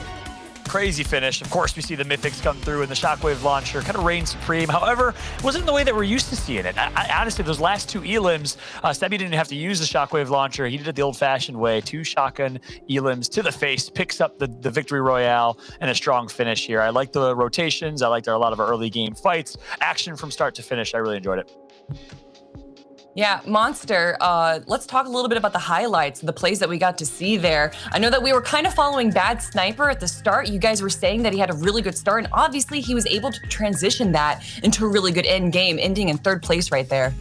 Crazy finish. Of course, we see the mythics come through and the shockwave launcher kind of reign supreme. However, it wasn't the way that we're used to seeing it. Honestly, those last 2 elims, Sebi didn't have to use the shockwave launcher. He did it the old-fashioned way. 2 shotgun elims to the face, picks up the victory royale and a strong finish here. I like the rotations. I liked a lot of our early game fights. Action from start to finish. I really enjoyed it. Yeah, Monster, let's talk a little bit about the highlights, the plays that we got to see there. I know that we were kind of following Bad Sniper at the start. You guys were saying that he had a really good start, and obviously he was able to transition that into a really good end game, ending in 3rd place right there.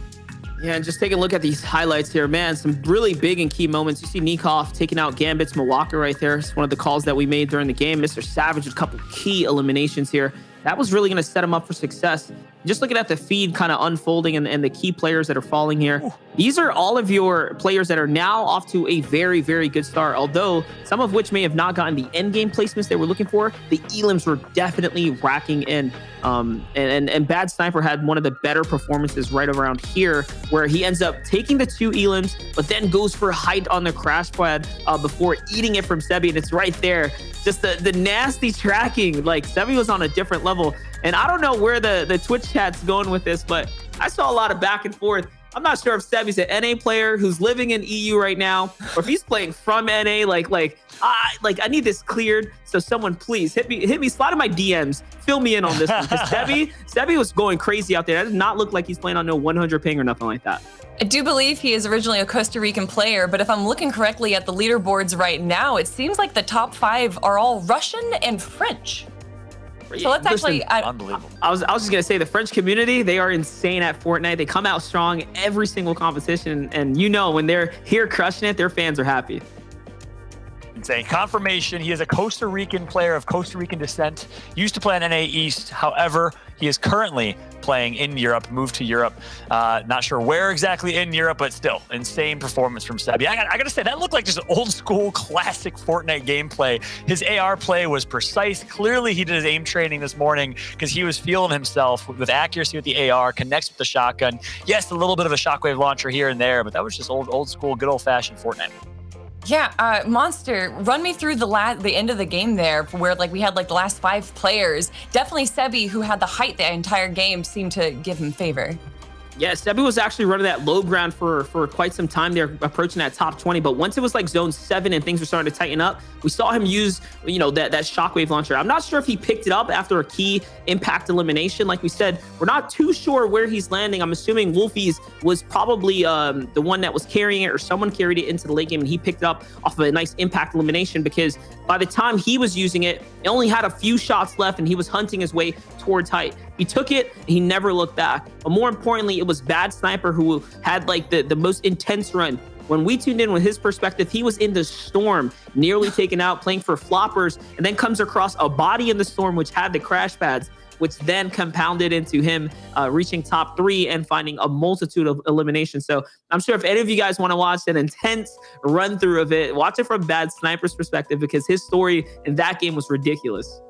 Yeah, and just take a look at these highlights here, man. Some really big and key moments. You see Nikoff taking out Gambit's Milwaukee right there. It's one of the calls that we made during the game. Mr. Savage with a couple key eliminations here. That was really going to set him up for success. Just looking at the feed kind of unfolding and the key players that are falling here. These are all of your players that are now off to a very, very good start. Although some of which may have not gotten the end game placements they were looking for, the elims were definitely racking in. And Bad Sniper had one of the better performances right around here, where he ends up taking the 2 elims, but then goes for height on the crash pad before eating it from Sebi, and it's right there. Just the nasty tracking. Like, Sebi was on a different level. And I don't know where the Twitch chat's going with this, but I saw a lot of back and forth. I'm not sure if Sebi's an NA player who's living in EU right now, or if he's playing from NA. I need this cleared. So someone please hit me, slide in my DMs, fill me in on this one. Because Sebi was going crazy out there. That does not look like he's playing on no 100 ping or nothing like that. I do believe he is originally a Costa Rican player, but if I'm looking correctly at the leaderboards right now, it seems like the top 5 are all Russian and French. So let's actually... Unbelievable. I was just going to say, the French community, they are insane at Fortnite. They come out strong every single competition. And you know, when they're here crushing it, their fans are happy. Insane. Confirmation, he is a Costa Rican player of Costa Rican descent. Used to play in NA East. However, he is currently playing in Europe, moved to Europe. Not sure where exactly in Europe, but still, insane performance from Sebi. I gotta say, that looked like just old school classic Fortnite gameplay. His AR play was precise. Clearly, he did his aim training this morning because he was feeling himself with accuracy with the AR, connects with the shotgun. Yes, a little bit of a shockwave launcher here and there, but that was just old school, good old fashioned Fortnite. Yeah, Monster, run me through the end of the game there, where we had the last 5 players. Definitely Sebi, who had the height the entire game, seemed to give him favor. Yeah, Sebi was actually running that low ground for quite some time there, approaching that top 20. But once it was zone 7 and things were starting to tighten up, we saw him use, that shockwave launcher. I'm not sure if he picked it up after a key impact elimination. Like we said, we're not too sure where he's landing. I'm assuming Wolfie's was probably the one that was carrying it, or someone carried it into the late game and he picked it up off of a nice impact elimination, because by the time he was using it, it only had a few shots left and he was hunting his way towards height. He took it and he never looked back. But more importantly, it was Bad Sniper who had the most intense run. When we tuned in with his perspective, he was in the storm, nearly taken out, playing for floppers, and then comes across a body in the storm which had the crash pads, which then compounded into him reaching top 3 and finding a multitude of eliminations. So I'm sure if any of you guys want to watch an intense run through of it, watch it from Bad Sniper's perspective, because his story in that game was ridiculous.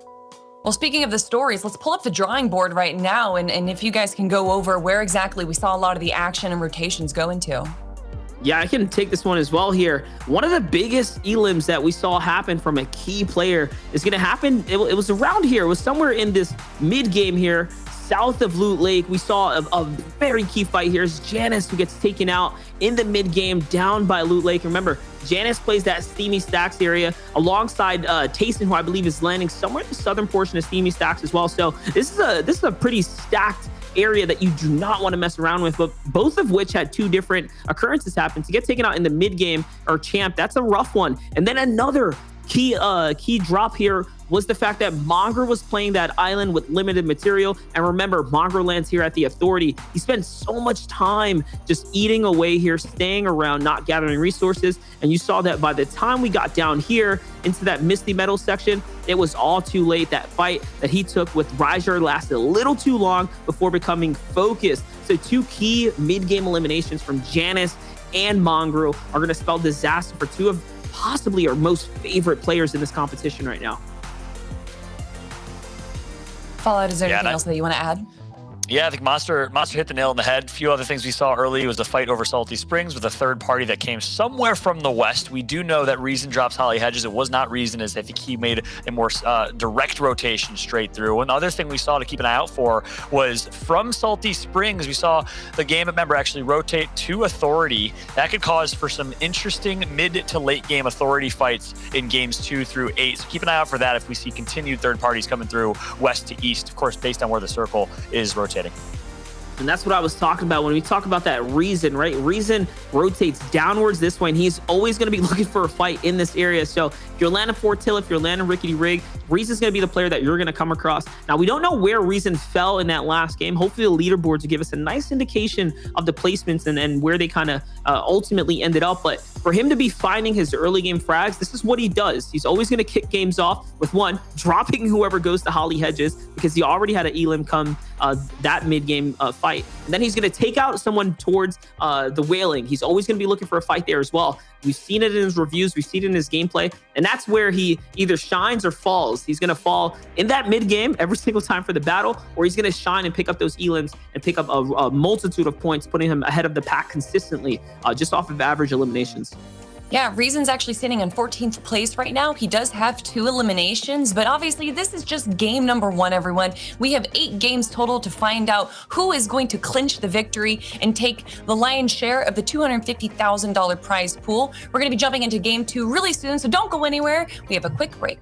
Well, speaking of the stories, let's pull up the drawing board right now, and if you guys can go over where exactly we saw a lot of the action and rotations go into. Yeah, I can take this one as well here. One of the biggest elims that we saw happen from a key player is going to happen. It was around here. It was somewhere in this mid game here, south of Loot Lake. We saw a very key fight here. It's Janice who gets taken out in the mid game down by Loot Lake. Remember, Janice plays that Steamy Stacks area alongside Tayson, who I believe is landing somewhere in the southern portion of Steamy Stacks as well. So this is a pretty stacked area that you do not want to mess around with, but both of which had 2 different occurrences happen. To get taken out in the mid game or champ, that's a rough one. And then another key drop here was the fact that Monger was playing that island with limited material. And remember, Monger lands here at the Authority. He spent so much time just eating away here, staying around, not gathering resources. And you saw that by the time we got down here into that Misty Metal section, it was all too late. That fight that he took with Ryger lasted a little too long before becoming focused. So 2 key mid-game eliminations from Janice and Mongrel are going to spell disaster for two of possibly our most favorite players in this competition right now. Fallout, is there anything else that you want to add? Yeah, I think Monster hit the nail on the head. A few other things we saw early was a fight over Salty Springs with a third party that came somewhere from the west. We do know that Reason drops Holly Hedges. It was not Reason, as I think he made a more direct rotation straight through. And the other thing we saw to keep an eye out for was from Salty Springs, we saw the game member actually rotate to Authority. That could cause for some interesting mid to late game Authority fights in games 2 through 8. So keep an eye out for that if we see continued third parties coming through west to east, of course, based on where the circle is rotating. And that's what I was talking about when we talk about that Reason, right? Reason rotates downwards this way, and he's always going to be looking for a fight in this area. So if you're landing Fortill, if you're landing Rickety Rig, Reason's going to be the player that you're going to come across. Now, we don't know where Reason fell in that last game. Hopefully the leaderboards will give us a nice indication of the placements and where they kind of ultimately ended up. But for him to be finding his early game frags, this is what he does. He's always going to kick games off with one, dropping whoever goes to Holly Hedges, because he already had an Elim come that mid-game fight. And then he's going to take out someone towards the Wailing. He's always going to be looking for a fight there as well. We've seen it in his reviews. We've seen it in his gameplay. And that's where he either shines or falls. He's going to fall in that mid-game every single time for the battle, or he's going to shine and pick up those Elims and pick up a multitude of points, putting him ahead of the pack consistently, just off of average eliminations. Yeah, Reason's actually sitting in 14th place right now. He does have 2 eliminations, but obviously this is just game number 1, everyone. We have 8 games total to find out who is going to clinch the victory and take the lion's share of the $250,000 prize pool. We're going to be jumping into game 2 really soon, so don't go anywhere. We have a quick break.